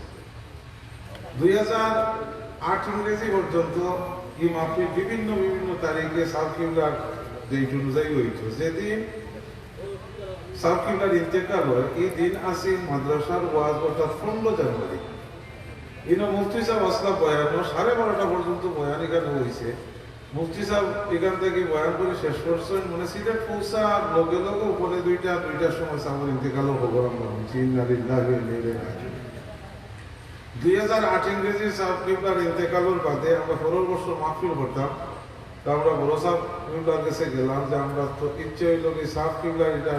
2008 ইংরেজি পর্যন্ত এই মাহফিল বিভিন্ন তারিখে সারাফিলার ডেট অনুযায়ী হইত। যেদিন সারাফিলার ইন্তেকাল হয় এই দিন আসি মাদ্রাসার ওয়াজ, অর্থাৎ 15 জানুয়ারি। মুফতি সাহেব আসলা বয়ান 12:30 পর্যন্ত বয়ান এখানে হয়েছে। মুফতি সাহেব এখান থেকে বয়ান করে শেষ করছেন, মানে সিলেট পৌঁছা লগে লগে উপরে 2টার সময় সামনে ইন্তেকালও খবর আমরা হয়েছি। 2008 ইংরেজি সাহেব কিবলার ইন্তেকালের বাদে আমরা পরের বছর মাহফিল করতাম। তা আমরা বড় সাহেব কিবলার কাছে গেলাম যে আমরা তো ইচ্ছে হইল কি সাহেব কিবলার এটা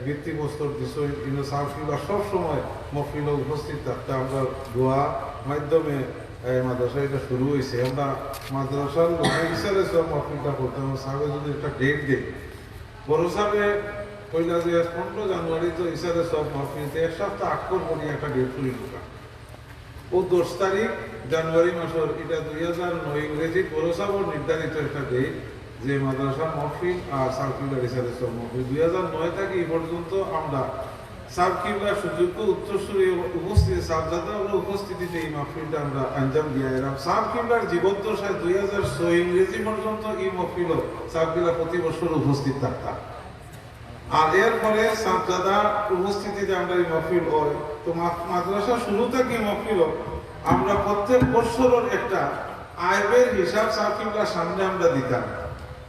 ভিত্তিপ্রস্তর বিষয় সাহেব কিবলা সবসময় মাহফিলে উপস্থিত থাকতে আমরা দোয়া মাধ্যমে মাদ্রাসা এটা শুরু হয়েছে। আমরা মাদ্রাসার ইসারে সব মাহফিলটা করতাম। সাহেবে যদি একটা ডেট দেয়, বড় সাহেবে কইলা যে 15 জানুয়ারি তো ইসারে সব মাহফিলতে 1 সপ্তাহ আক্কর করি একটা ডেট করি ঢোকা। ও 10 তারিখ জানুয়ারি মাসের, এটা 2009 ইংরেজি বড় সাহেবের নির্ধারিত একটা ডেট। যে মাদ্রাসার মহফিল আর সার্কুলার রিসার্চের মহফিল 2009 থেকে এই পর্যন্ত আমরা সাবকিবলার সুযোগ্য উত্তরসূরি উপস্থিতি সাবজাদার উপস্থিতিতে এই মাহফিলটা আমরা আঞ্জাম দিয়ে এলাম। সাবকিবলার জীবদ্দশায় 2006 ইংরেজি পর্যন্ত এই মহফিল সাবকিবলা প্রতি বছর উপস্থিত থাকতাম। আর এরপরে সাবজাদার উপস্থিতিতে আমরা এই মহফিল হয়। তো মাদ্রাসা শুরু থেকে মহফিল আমরা প্রত্যেক বছরের একটা আয়ের হিসাব সাবকিবলার সামনে আমরা দিতাম,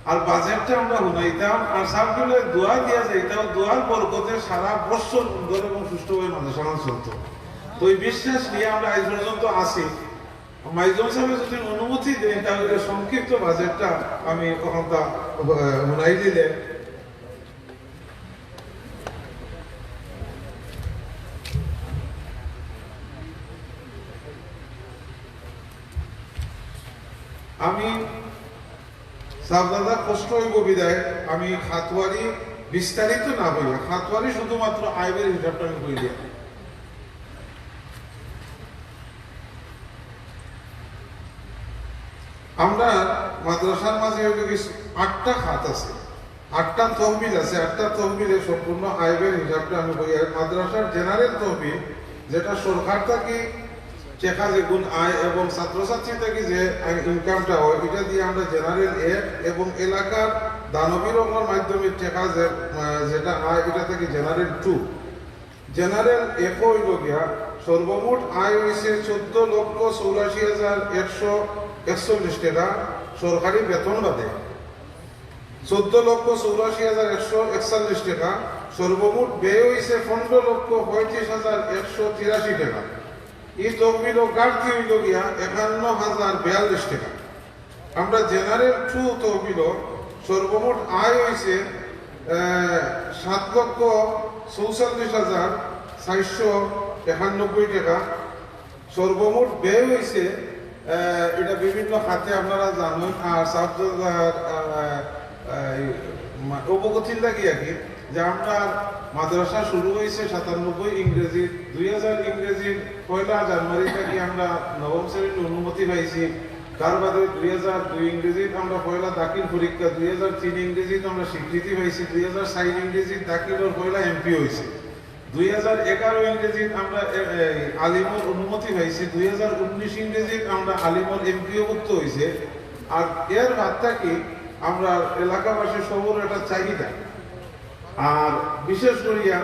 আর বাজেটটা আমরা শুনাইতাম, আর সাবকিবলার দোয়া দিয়া যাইতাম। দোয়ার বরকতে সারা বছর সুন্দর এবং সুষ্ঠুভাবে মাদ্রাসা চলত। তো এই বিশ্বাস নিয়ে আমরা আজ পর্যন্ত আসি। মাইজম সাহেব যদি অনুমতি দেন তাহলে সংক্ষিপ্ত বাজেটটা আমি ওখানটা শুনাই দিলে। আমি সাবদাদা কষ্ট হইব বিদায় আমি খাতওয়ারি বিস্তারিত না বলি, খাতওয়ারি শুধুমাত্র আইবের হিসাবটা আমি বই দিই। আমরা মাদ্রাসার মাঝে 8টা খাত আছে, 8টা তহবিল আছে। 8টা তহবিলে সম্পূর্ণ আইবের হিসাবটা আমি বলি। মাদ্রাসার জেনারেল তহবিল যেটা সরকার থেকে টেকা যেগুন আয় এবং ছাত্রছাত্রী থেকে যে ইনকামটা হয় এটা দিয়ে আমরা জেনারেল 1 এবং এলাকার দানবী রঙের মাধ্যমে টেকা যেটা আয় এটা থেকে জেনারেল 2। জেনারেল 1 হইল গিয়া সর্বমোট আয় হয়েছে 14,84,141 টাকা সরকারি বেতন বাদে, 14,84,141 টাকা। সর্বমোট ব্যয় হয়েছে 15,35,183 টাকা। এই তহবিল ঘাটতি হইল গিয়া 51,042 টাকা। আমরা জেনারেল 2 তহবিল সর্বমোট আয় হয়েছে 7,44,491 টাকা। সর্বমোট ব্যয় হয়েছে এটা বিভিন্ন খাতে আপনারা জানেন। আর সাবজাদার অবগতির লাগি আর কি যে আমরা মাদ্রাসা শুরু হয়েছে 97 ইংরেজি, 2000 ইংরেজির 1 জানুয়ারি থেকে আমরা নবম শ্রেণীর অনুমতি পাইছি। তার বাদে 2002 ইংরেজিতে আমরা পয়লা দাখিল পরীক্ষা, 2003 ইংরেজিতে আমরা স্বীকৃতি পাইছি, 2004 ইংরেজির দাখিলের পয়লা এমপি হয়েছে, 2011 ইংরেজিতে আমরা আলিমর অনুমতি পাইছি, 2019 ইংরেজিতে আমরা আলিমর এমপিও ভুক্ত হয়েছে। আর এর বাদ থেকে আমরা এলাকাবাসী সবর একটা চাহিদা। আর বিশেষ করিয়া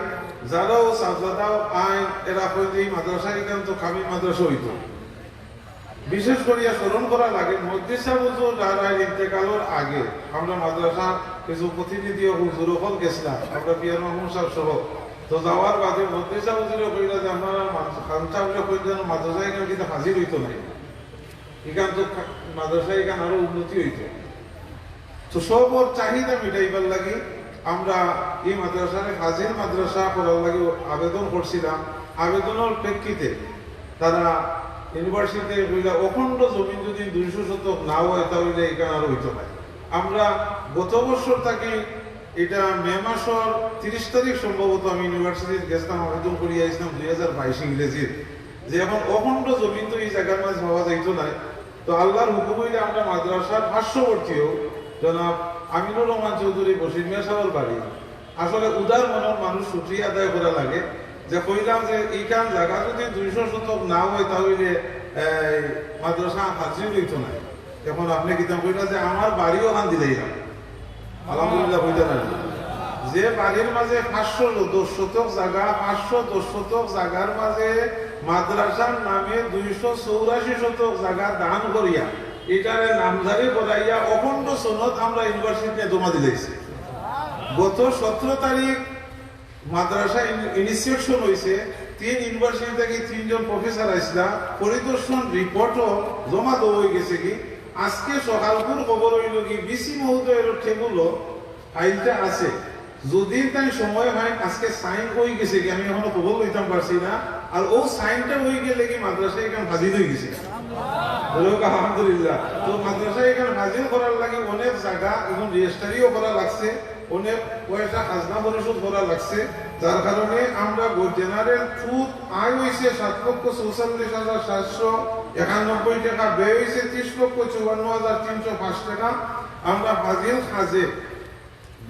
যারাও সাবজাদাও আইন এরা হইতে মাদ্রাসা একান্ত কামি মাদ্রাসা হইত। বিশেষ করিয়া স্মরণ করা লাগে মদ্রিসা হুজুর রায়ের ইন্তেকালের আগে আমরা মাদ্রাসা কিছু প্রতিনিধি হুজুর হল গেছিলাম, আমরা পিয়ার মাহমুদ সাহেব সহ। তো যাওয়ার বাদে মদ্রিসা হুজুরে কইলা যে আপনারা খানসা বলে কইলেন মাদ্রাসা এখান কিন্তু হাজির হইতো নাই, এখান তো মাদ্রাসা এখান আরো উন্নতি হইত। তো সবর চাহিদা মিটাইবার লাগে আমরা এই মাদ্রাসার হাজির মাদ্রাসা করার লাগে আবেদন করছিলাম। আবেদনের প্রেক্ষিতে তারা ইউনিভার্সিটিতে বইলা অখণ্ড জমিন যদি 200 শতক না হয় তাহলে এখানে আর হইতো না। আমরা গত বছর থেকে এটা মে মাসের 30 তারিখ সম্ভবত আমি ইউনিভার্সিটিতে গেছিলাম, আবেদন করিয়া আসলাম 2022 ইংরেজির, যে এখন অখণ্ড জমিন তো এই জায়গার মাঝে পাওয়া যাইতো না। তো আল্লাহর হুকুম হইলে আমরা মাদ্রাসার পার্শ্ববর্তীও জনাব আমিনুর রহমান চৌধুরী বশির মিয়া সাহেবের বাড়ি আসলে উদার মনের মানুষ ছুটি আদায় করা লাগে যে কইলাম যে এইখান জায়গা যদি 200 শতক না হয় তাহলে মাদ্রাসা হাজির হইত না। এখন আপনি কিতাম কইলা যে আমার বাড়িও হান দিলেই না, আলহামদুলিল্লাহ হইতে না। যে বাড়ির মাঝে 510 শতক জায়গা, 510 শতক জায়গার মাঝে মাদ্রাসার নামে 284 শতক জায়গা দান করিয়া এটারে নামজারি করাইয়া অখণ্ড সনদ আমরা ইউনিভার্সিটিতে জমা দিয়েছি। গত 17 তারিখ মাদ্রাসা ইনিশিয়েশন হয়েছে, 3 ইউনিভার্সিটি থেকে 3 জন প্রফেসর আসলা, পরিদর্শন রিপোর্টও জমা দেওয়া হয়ে গেছে। কি আজকে সকালপুর খবর হইল কি বিসি মহোদয়ের টেবুলও ফাইলটা আছে, যদি তাই সময় হয় আজকে সাইন হয়ে গেছে কি আমি এখনো খবর লইতাম পারছি না। আর ও সাইনটা হয়ে গেলে কি মাদ্রাসা এখানে হাজির হয়ে গেছে আলহামদুলিল্লাহ। তো মাদ্রাসা এখানে হাজির করার লাগে অনেক জায়গা এখন রেজিস্ট্রারিও করা লাগছে, অনেক পয়সা খাজনা পরিশোধ করা লাগছে। যার কারণে আমরা জেনারেল সুদ আয় হয়েছে 7,44,791 টাকা, ব্যয় হয়েছে 30,54,305 টাকা। আমরা ফাজিল খাজে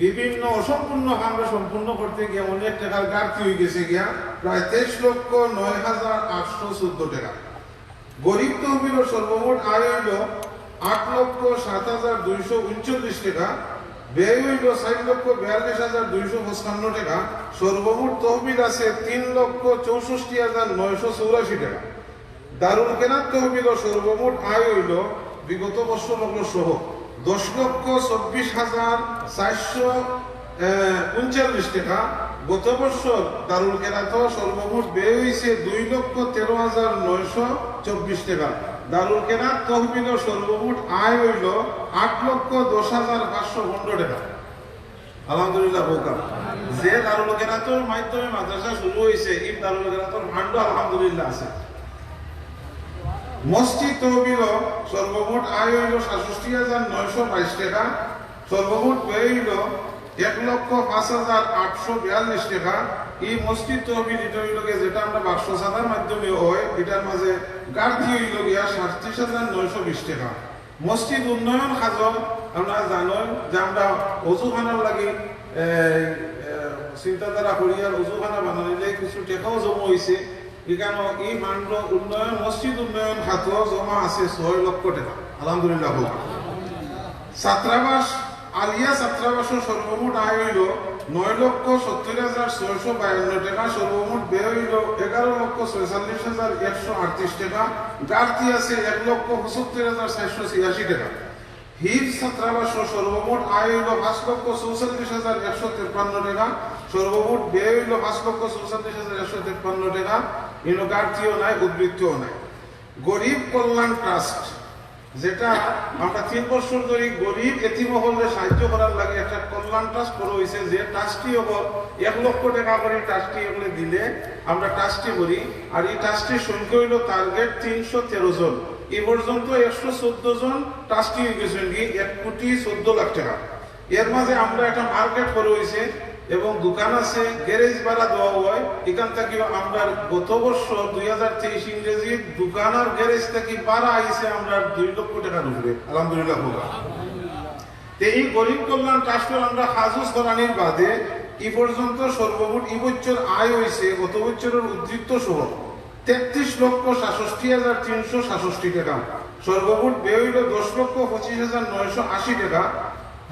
বিভিন্ন অসম্পূর্ণ আমরা সম্পূর্ণ করতে গিয়ে অনেক টাকার ঘাটতি হয়ে গেছে গিয়া প্রায় 23,09,814 টাকা। গরিব তহবিলের সর্বমোট আয় হইল 8,07,239 টাকা, ব্যয় হইল 4,42,255 টাকা। সর্বমোট তহবিল আছে 3,64,984 টাকা। দারুল কেরাত তহবিলের সর্বমোট আয় হইল বিগত বছর সহ 10,24,439 টাকা। গত বছর দারুল কেরাত সর্বমোট ব্যয় হয়েছে 2,13,924 টাকা। দারুল কেরাত তহবিলের সর্বমোট আয় হইল 8,10,515 টাকা। আলহামদুলিল্লাহ হোকা। যে দারুল কেরাতের মাধ্যমে মাদ্রাসা শুরু হয়েছে এই দারুল কেরাতের ভান্ড আলহামদুলিল্লাহ আছে। মসজিদ তহবিল সর্বমোট আয় হইল 67,922 টাকা। সর্বমোট ব্যয় হইল 1,05,842 টাকা। এই মসজিদ তহবিল এটা হইল যেটা আমরা বাক্স সাদার মাধ্যমে হয় এটার মাঝে গাড়ি হইল গিয়া 37,920 টাকা। মসজিদ উন্নয়ন খাজ আমরা জানো যে আমরা অজুখানার লাগে চিন্তাধারা করিয়ার অজুখানা বানানিলে কিছু টাকাও জমা হয়েছে। এখানে এই মান্ড উন্নয়ন মসজিদ উন্নয়ন খাত জমা আছে 6 লক্ষ টাকা। আলহামদুলিল্লাহ। ছাত্রাবাস আলিয়া ছাত্রাবাসের সর্বমোট আয় হইল 9,70,652 টাকা। সর্বমোট ব্যয় হইল 11,46,138 টাকা। গাড়তি আছে 1,75,486 টাকা। হিফ ছাত্রাবাসের সর্বমোট আয় হইল 5,44,153 টাকা। সর্বমোট ব্যয় হইল 5,44,153 টাকা। এর গাড়তিও নাই উদ্বৃত্তও নাই। গরিব কল্যাণ ট্রাস্ট যেটা আমরা 3 বছর ধরে গরিব এতিমহলকে সাহায্য করার লাগে একটা কল্যাণ ট্রাস্ট করা হয়েছে। যে ট্রাস্টি হল 1 লক্ষ টাকা করে ট্রাস্টি এগুলো দিলে আমরা ট্রাস্টি করি। আর এই ট্রাস্টির সংখ্যা হইল টার্গেট 313 জন। এ পর্যন্ত 114 জন ট্রাস্টি হয়ে গেছেন কি 1,14,00,000 টাকা। এর মাঝে আমরা একটা মার্কেট করা হয়েছে এবং দোকান আছে, গ্যারেজ ভাড়া দেওয়া হয়। এখান থেকে আমরা গত বছর 2023 ইংরেজি দোকান আর গ্যারেজ থেকে ভাড়া আইছে আমরা 2 লক্ষ টাকার উপরে। আলহামদুলিল্লাহ। এই গরিব কল্যাণ ট্রাস্টের আমরা হাজুস করানির বাদে এই পর্যন্ত সর্বমোট এই বছর আয় হয়েছে গত বছরের উদ্ধৃত্ত সহ 33,67,367 টাকা। সর্বমোট ব্যয় হইল 10,25,980 টাকা।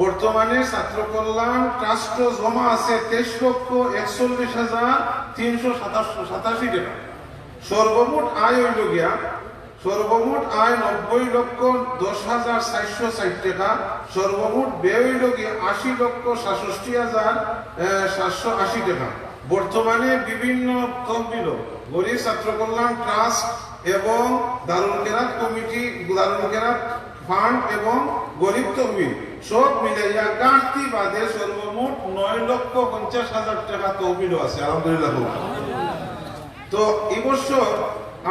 বর্তমানে ছাত্র কল্যাণ ট্রাস্ট জমা আছে 23,41,387 টাকা। সর্বমোট আয় হইল গিয়া সর্বমোট আয় 90,10,460 টাকা। সর্বমোট ব্যয় হইল গিয়া 80,67,780 টাকা। বর্তমানে বিভিন্ন তহবিল গরিব ছাত্র কল্যাণ ট্রাস্ট এবং দারুল কেরাত কমিটি, দারুল কেরাত ফান্ড এবং গরিব তহবিল সব মিলাইয়া গাঁটি বাদে সর্বমোট 9,50,000 টাকা তহবিল আছে। আলহামদুলিল্লাহ। তো এই বছর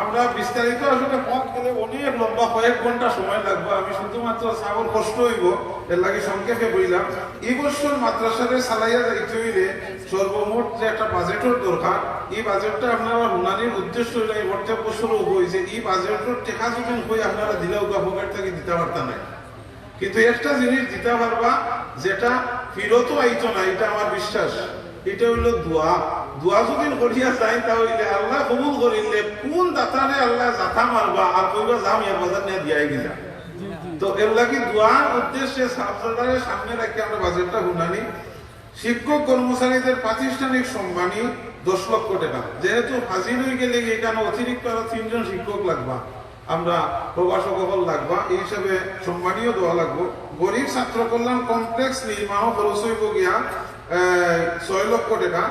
আমরা বিস্তারিত আসলে পথ গেলে অনেক লম্বা কয়েক ঘন্টা সময় লাগবে। আমি শুধুমাত্র সাগর কষ্ট হইব এর লাগে সংক্ষেপে বললাম। এই বছর মাদ্রাসারে চালাইয়া যাইতে হইলে সর্বমোট যে একটা বাজেটের দরকার, এই বাজেটটা আপনারা হুনানির উদ্দেশ্য হইলে এই প্রত্যেক বছরও হয়েছে এই বাজেটের টেকা যদি হই আপনারা দিলেও পকেট থেকে দিতে পারতেন না। কিন্তু একটা জিনিস দিতে পারবা যেটা ফিরতও আইতো না, এটা আমার বিশ্বাস। এটা হইল দোয়া। দোয়া যদি করিয়া যায় তাহলে আল্লাহ কবুল করিলে কোন দাতারে আল্লাহ জাথা মারবা আর কইবা যাও এর বাজার নিয়ে দিয়াই গিলা। তো এর লাগি দোয়ার উদ্দেশ্যে সাবজাদারের সামনে রাখি আমরা বাজেটটা হুনানি। শিক্ষক কর্মচারীদের প্রাতিষ্ঠানিক সম্মানী 10 লক্ষ টাকা। যেহেতু হাজির হয়ে গেলে এখানে অতিরিক্ত আরো 3 জন শিক্ষক লাগবা, আমরা প্রভাষক লাগবা, এই হিসাবে সম্মানীয় দেওয়া লাগবো। গরিব ছাত্র কল্যাণ কমপ্লেক্স নির্মাণ খরচ হইব গিয়া 6 লক্ষ টাকা।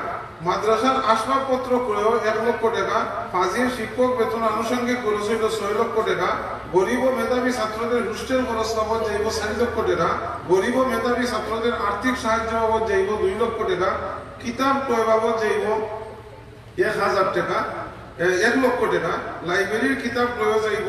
মাদ্রাসার আসবাবপত্র ক্রয় 1 লক্ষ টাকা। ফাজিল শিক্ষক বেতন আনুষঙ্গিক খরচ হইল 6 লক্ষ টাকা। গরিব ও মেধাবী ছাত্রদের হোস্টেল খরচ বাবদ যাইব 4 লক্ষ টাকা। গরিব ও মেধাবী ছাত্রদের আর্থিক সাহায্য বাবদ যাইব 2 লক্ষ টাকা। কিতাব ক্রয় বাবদ যাইব 1,000 টাকা, 1 লক্ষ টাকা। লাইব্রেরির কিতাব ক্রয় যাইব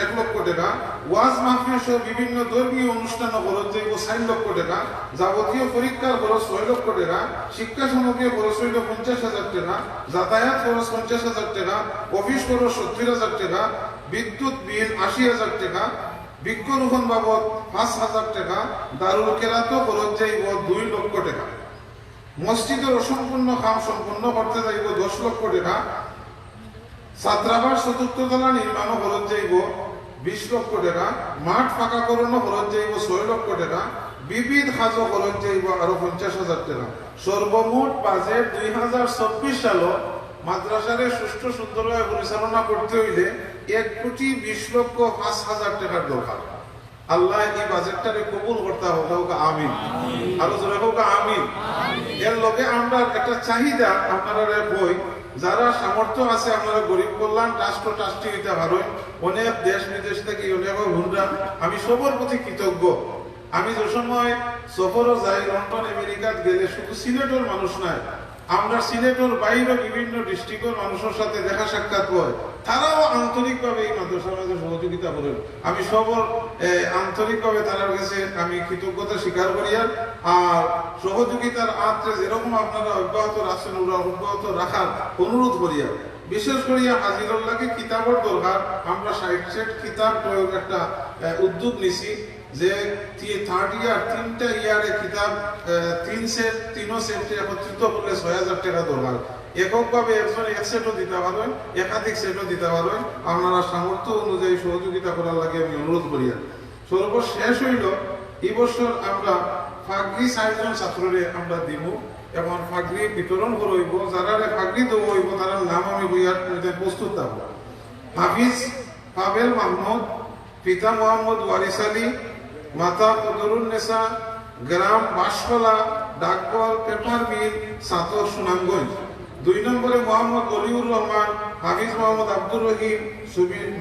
1 লক্ষ টাকা। ওয়াজ মাহফিল সহ বিভিন্ন ধর্মীয় অনুষ্ঠান খরচ যাইব 4 লক্ষ টাকা। যাবতীয় পরীক্ষার খরচ 6 লক্ষ টাকা। শিক্ষা সামগ্রী খরচ হইল 50,000 টাকা। যাতায়াত খরচ 50,000 টাকা। অফিস খরচ 70,000 টাকা। বিদ্যুৎ বিল 80,000 টাকা। বৃক্ষরোপণ বাবদ 5,000 টাকা, দারুল কেরাতও খরচ যাইব 2 লক্ষ টাকা, মসজিদের অসম্পূর্ণ কাম সম্পন্ন করতে যাইব 10 লক্ষ টাকা, ছাত্রাবাস 4th তলা নির্মাণও খরচ যাইব 20 লক্ষ টাকা, মাঠ ফাঁকাকরণও খরচ যাইব 6 লক্ষ টাকা, বিবিধ কাজও খরচ যাইব আরো 50,000 টাকা। সর্বমোট বাজেট 2024 সালে মাদ্রাসারে সুষ্ঠু সুন্দরভাবে পরিচালনা করতে হইলে 1,20,05,000 টাকার দরকার। আল্লাহ এই বাজেটটারে কবুল করতে হোক আমিন, আরো জোরে হোক আমিন। এর লগে আমরা একটা চাহিদা আপনারা বই, যারা সামর্থ্য আছে আপনারা গরিব কল্যাণ ট্রাস্ট ট্রাস্টি হইতে পারেন, অনেক দেশ বিদেশ থেকে অনেক হুন্ডা, আমি সবার প্রতি কৃতজ্ঞ। আমি যে সময় সফরও যাই লন্ডন আমেরিকাত গেলে শুধু সিলেটের মানুষ নাই, আমরা সিলেটের বাইরে বিভিন্ন ডিস্ট্রিক্টের মানুষের সাথে দেখা সাক্ষাৎ হয়, তারাও আন্তরিকভাবে এই মাদ্রাসার মাঝে সহযোগিতা করেন। আমি সবর আন্তরিকভাবে তার কাছে আমি কৃতজ্ঞতা স্বীকার করি। আর সহযোগিতার আত্রে যেরকম আপনারা অব্যাহত রাখছেন ওরা অব্যাহত রাখার অনুরোধ করি। বিশেষ করিয়া হাজিরুল্লাহকে কিতাবের দরকার। আমরা 60 সেট কিতাব প্রয়োগ একটা উদ্যোগ নিছি, যে 3rd ইয়ার 3টা ইয়ারে কিতাব 3 সেট 3 সেটে একত্রিত করলে 6,000 টাকা দরকার। এককভাবে একজন 1 সেটও দিতে পারবেন, একাধিক সেটও দিতে পারবেন। আপনারা সামর্থ্য অনুযায়ী সহযোগিতা করার লাগে আমি অনুরোধ করি। সর্বশেষ হইল এই বছর আমরা ফাগরি 4 জন ছাত্ররে আমরা দিব এবং ফাগরি বিতরণ করব। যারা ফাগরি দেব হইব তার নাম আমি বইয়ার প্রস্তুত থাকব। হাফিজ পাবেল মাহমুদ, পিতা মোহাম্মদ ওয়ারিস আলী, মাতা কদরুন্নেসা, গ্রাম বাঁশকলা, ডাকঘর পেপার মিল, সাতর সুনামগঞ্জ। 2 নম্বরে মোহাম্মদ অলিউর রহমান, হাফিজ মোহাম্মদ আব্দুর রহিম,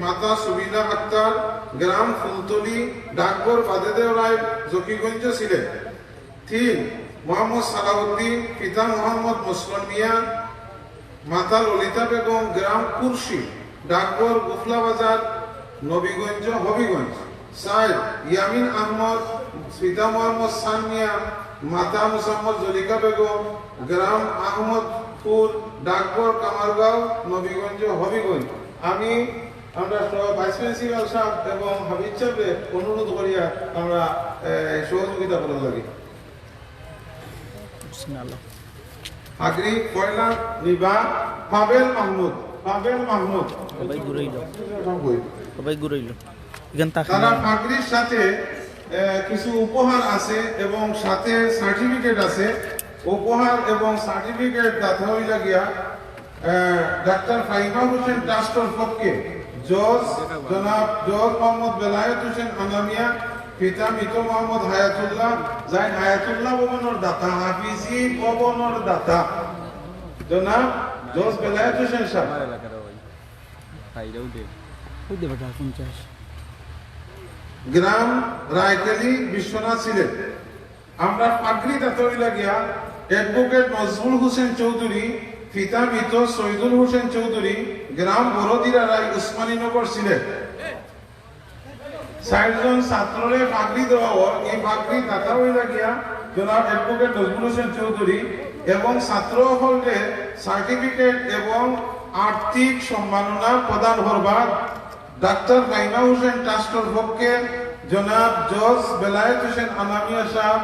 মাতা সুবিনা আক্তার, গ্রাম ফুলতলি, ডাকঘর বাদেদেও রায়, জকিগঞ্জ সিলেট। 3 মোহাম্মদ সালাউদ্দিন, পিতা মোহাম্মদ মুসলমান মিয়া, মাতা ললিতা বেগম, গ্রাম কুরশি, ডাকঘর গুফলা বাজার, নবীগঞ্জ হবিগঞ্জ। 4 ইয়ামিন আহমদ, পিতা মোহাম্মদ সানমিয়া, মাতা মুসাম্মদ জলিকা বেগম, গ্রাম আহমদপুর, ডাকঘর কামারগাঁও, নবীগঞ্জ হবিগঞ্জ। আমরা ভাইস প্রিন্সিপাল সাহেব এবং হাবিজ সাহেবের অনুরোধ করিয়া আমরা সহযোগিতা করার লাগে। আগরি পয়লা নিবা পাবেল মাহমুদ, তারা পাগড়ির সাথে কিছু উপহার আছে এবং সাথে সার্টিফিকেট আছে। উপহার এবং সার্টিফিকেট দাতা হইলা গিয়া ডাক্তার ফাইমা হোসেন ট্রাস্টের পক্ষে জনাব জজ মোহাম্মদ বেলায়েত হোসেন আনামিয়া, পিতা মৃত মোহাম্মদ হায়াতুল্লাহ, যাই হায়াতুল্লাহ ভবনের দাতা, হাফিজি ভবনের দাতা জনাব জজ বেলায়েত হোসেন সাহেব। গ্রাম রায়কালী, বিশ্বনাথ সিলেট। আমরা পাগড়ি দাতা হইলা গিয়া অ্যাডভোকেট নজরুল হোসেন চৌধুরী, পিতা মৃত শহীদুল হোসেন চৌধুরী, গ্রাম বড়দিরা রায়, উসমানীনগর সিলেট। 4 জন ছাত্ররে পাগড়ি দেওয়া হয়। এই পাগড়ি দাতা হইলা গিয়া জনাব অ্যাডভোকেট নজরুল হোসেন চৌধুরী এবং ছাত্র হলকে সার্টিফিকেট এবং আর্থিক সম্মাননা প্রদান করবার ডাক্তার ফাইমা হোসেন ট্রাস্টের পক্ষে জনাব জজ বেলায়েত হোসেন আনামিয়া সাহেব,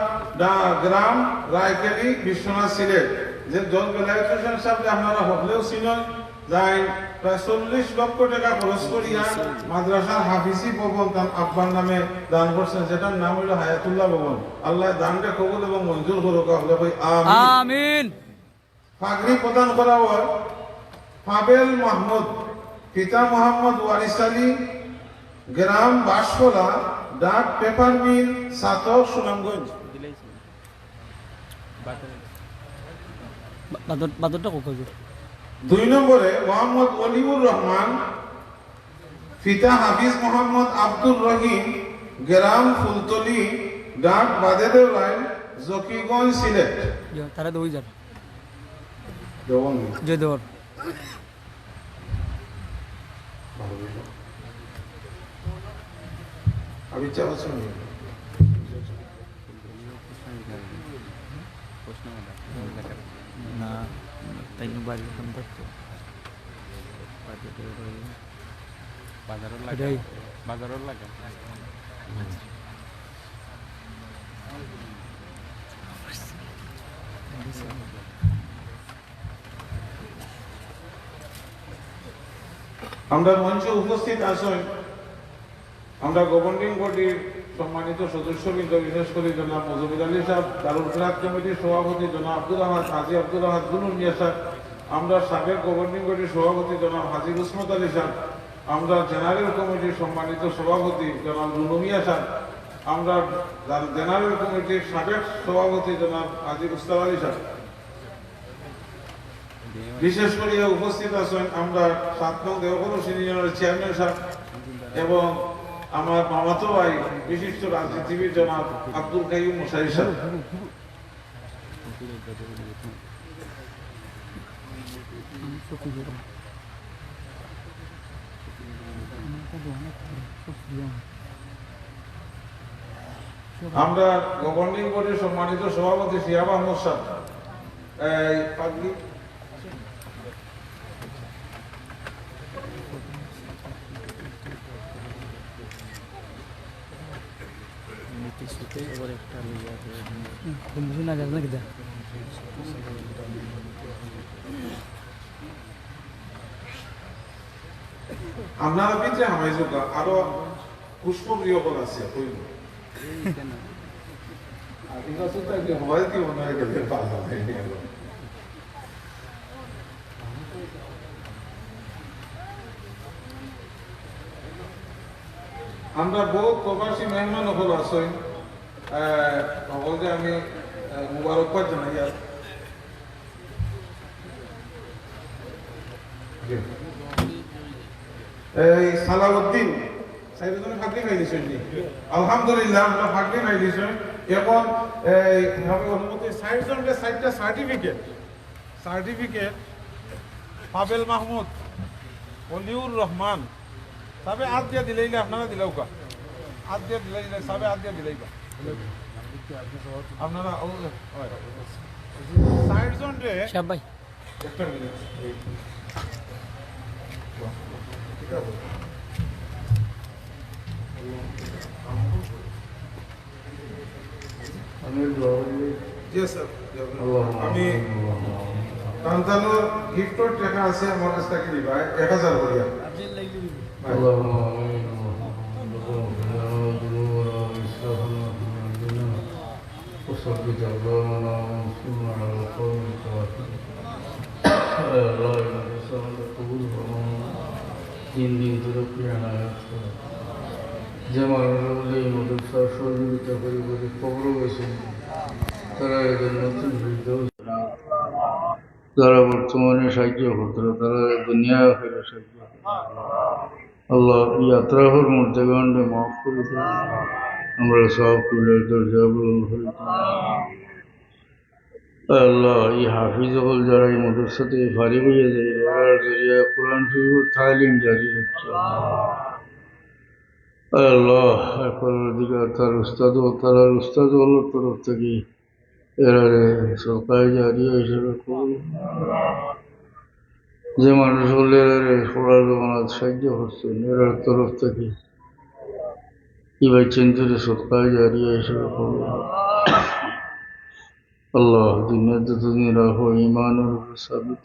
গ্রাম রায়কালী, বিশ্বনাথ সিলেট। যে জজ বেলায়েত হোসেন সাহেব আপনারা হলেও চিনেন, যাই প্রায় 40 লক্ষ টাকা খরচ করিয়া মাদ্রাসার হাফিজি ভবন তার আব্বার নামে দান করছেন, যেটার নাম হইল হায়াতুল্লাহ ভবন। আল্লাহ দানকে কবুল এবং মঞ্জুর করুক, আমিন। পাগড়ি প্রদান করা হয় পাবেল মাহমুদ, পিতা মোহাম্মদ ওয়ারিস আলী, গ্রাম বাঁশকলা, ডাক পেপার মিল, সাতর সুনামগঞ্জ। 2 নম্বরে মোহাম্মদ অলিউর রহমান, পিতা হাফিজ মোহাম্মদ আব্দুর রহিম, গ্রাম ফুলতলি, ডাক বাদেদেও রায়, জকিগঞ্জ সিলেট। তারা দই যান দেওয়ান জয় দেওয়ার আমি চাচ্ছি না তাই বাড়ি থাকতো বাজারের লাগে আমরা মঞ্চে উপস্থিত আছেন আমরা গভর্নিং বডির সম্মানিত সদস্যবৃন্দ, বিশেষ করে জনাব মজুমুল আলী সাহেব, দারুল ফিরাত কমিটির সভাপতি জনাব আব্দুল আহাদ হাজি আব্দুল আহাদ দুলুন মিয়া সাহেব, আমরা সাবেক গভর্নিং বডির সভাপতি জনাব হাজি উসমত আলী সাহেব, আমরা জেনারেল কমিটির সম্মানিত সভাপতি জনাব লুলু মিয়া সাহেব, আমরা জেনারেল কমিটির সাবেক সভাপতি জনাব হাজি মুস্তাফা আলী সাহেব, বিশেষ করে উপস্থিত আছেন আমরা 7 নং দেওঘর ইউনিয়নের চেয়ারম্যান সাহেব এবং আমার মামাতো ভাই বিশিষ্ট রাজনীতিবিদ জনাব আব্দুল কাইয়ুম মুশারি সাহেব। আমরা গভর্নিং বডির সম্মানিত সভাপতি শিহাব আহমদ সাহেব, আপনারা পিঠে হামাই যোগা আরো পুষ্পপ্রিয় পদ আছে আমরা বহু প্রবাসী মেহমান হল আছেন, সকলকে আমি মুবারকবাদ জানাই। এই সালাউদ্দিন সাইদুল ফাকরি খাই দিছেন নি, আলহামদুলিল্লাহ আমরা ফাকরি খাই দিছেন। এখন এই আমি অনুমতি সাইডজনকে সাইডটা সার্টিফিকেট পাবেল মাহমুদ অলিউর রহমান সাবে আদ দিয়া দিলেইলে আপনারা দিলেও কা আদ দিয়া দিলেইলে সাবে আদ দিয়া দিলেই কা আপনারা সাইডজন রে ভাই একটা মিনিট ঠিক আছে। আমি তান্তানোর গিফটর টাকা আছে আমার কাছ থেকে নিবা 1000 করিয়া। তিন দিন ধরে যে মানুষগুলো এই মদরসার সহযোগিতা করে করে কবর গেছেন তারা এদের নতুন যারা বর্তমানে সাহায্য করতো তারা দুনিয়া ফেলে সাহায্য আল্লাহ ইয়াত্রাহর মধ্যে গান্ডে মাফ করে দেন, আমরা সব কুলের দরজা বলুন হয়ে আল্লাহ এই হাফিজ হল যারা এই মদরসা থেকে ফারিগ হয়ে যায় এরা জরিয়া কোরআন শরীফের তালিম জারি হচ্ছে আল্লাহ পরবর্তীকার তার উস্তাদ ও তার উস্তাদ হলোর তরফ থেকে এরা সরকারি জারিয়া হিসেবে করুন। যে মানুষগুলো পড়ার জমানাত সাহায্য করছেন এরার তরফ থেকে এবার চিন্তিত সরকারি জারিয়া হিসেবে করুন। আল্লাহ দুনিয়া যতদিন রাখো ইমানের উপর সাবিত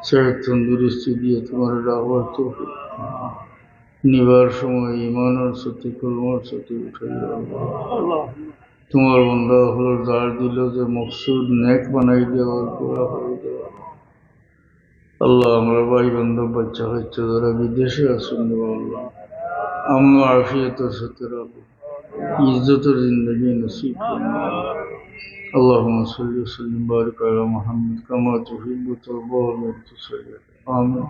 সেহত তন্দুরুস্তি দিয়ে তোমার রাখো তো নিবার সময় ইমানের সাথে কলমার সাথে উঠে তোমার বন্ধা হলো দাঁড় দিল যে মকসুদ নেক বানাই দেওয়ার পুরা করে দেওয়া। আল্লাহ আমরা ভাই বান্ধব বাচ্চা কাচ্চা যারা বিদেশে আসুন আল্লাহ আমরা আফিয়তের সাথে রাখো, ইজ্জতের জিন্দগি নসিব করুন। اللهم صل وسلم وبارك على محمد كما تحب وترضى وتصلي. آمين.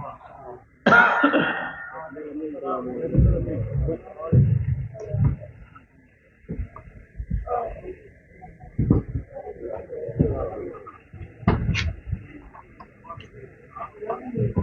Thank you.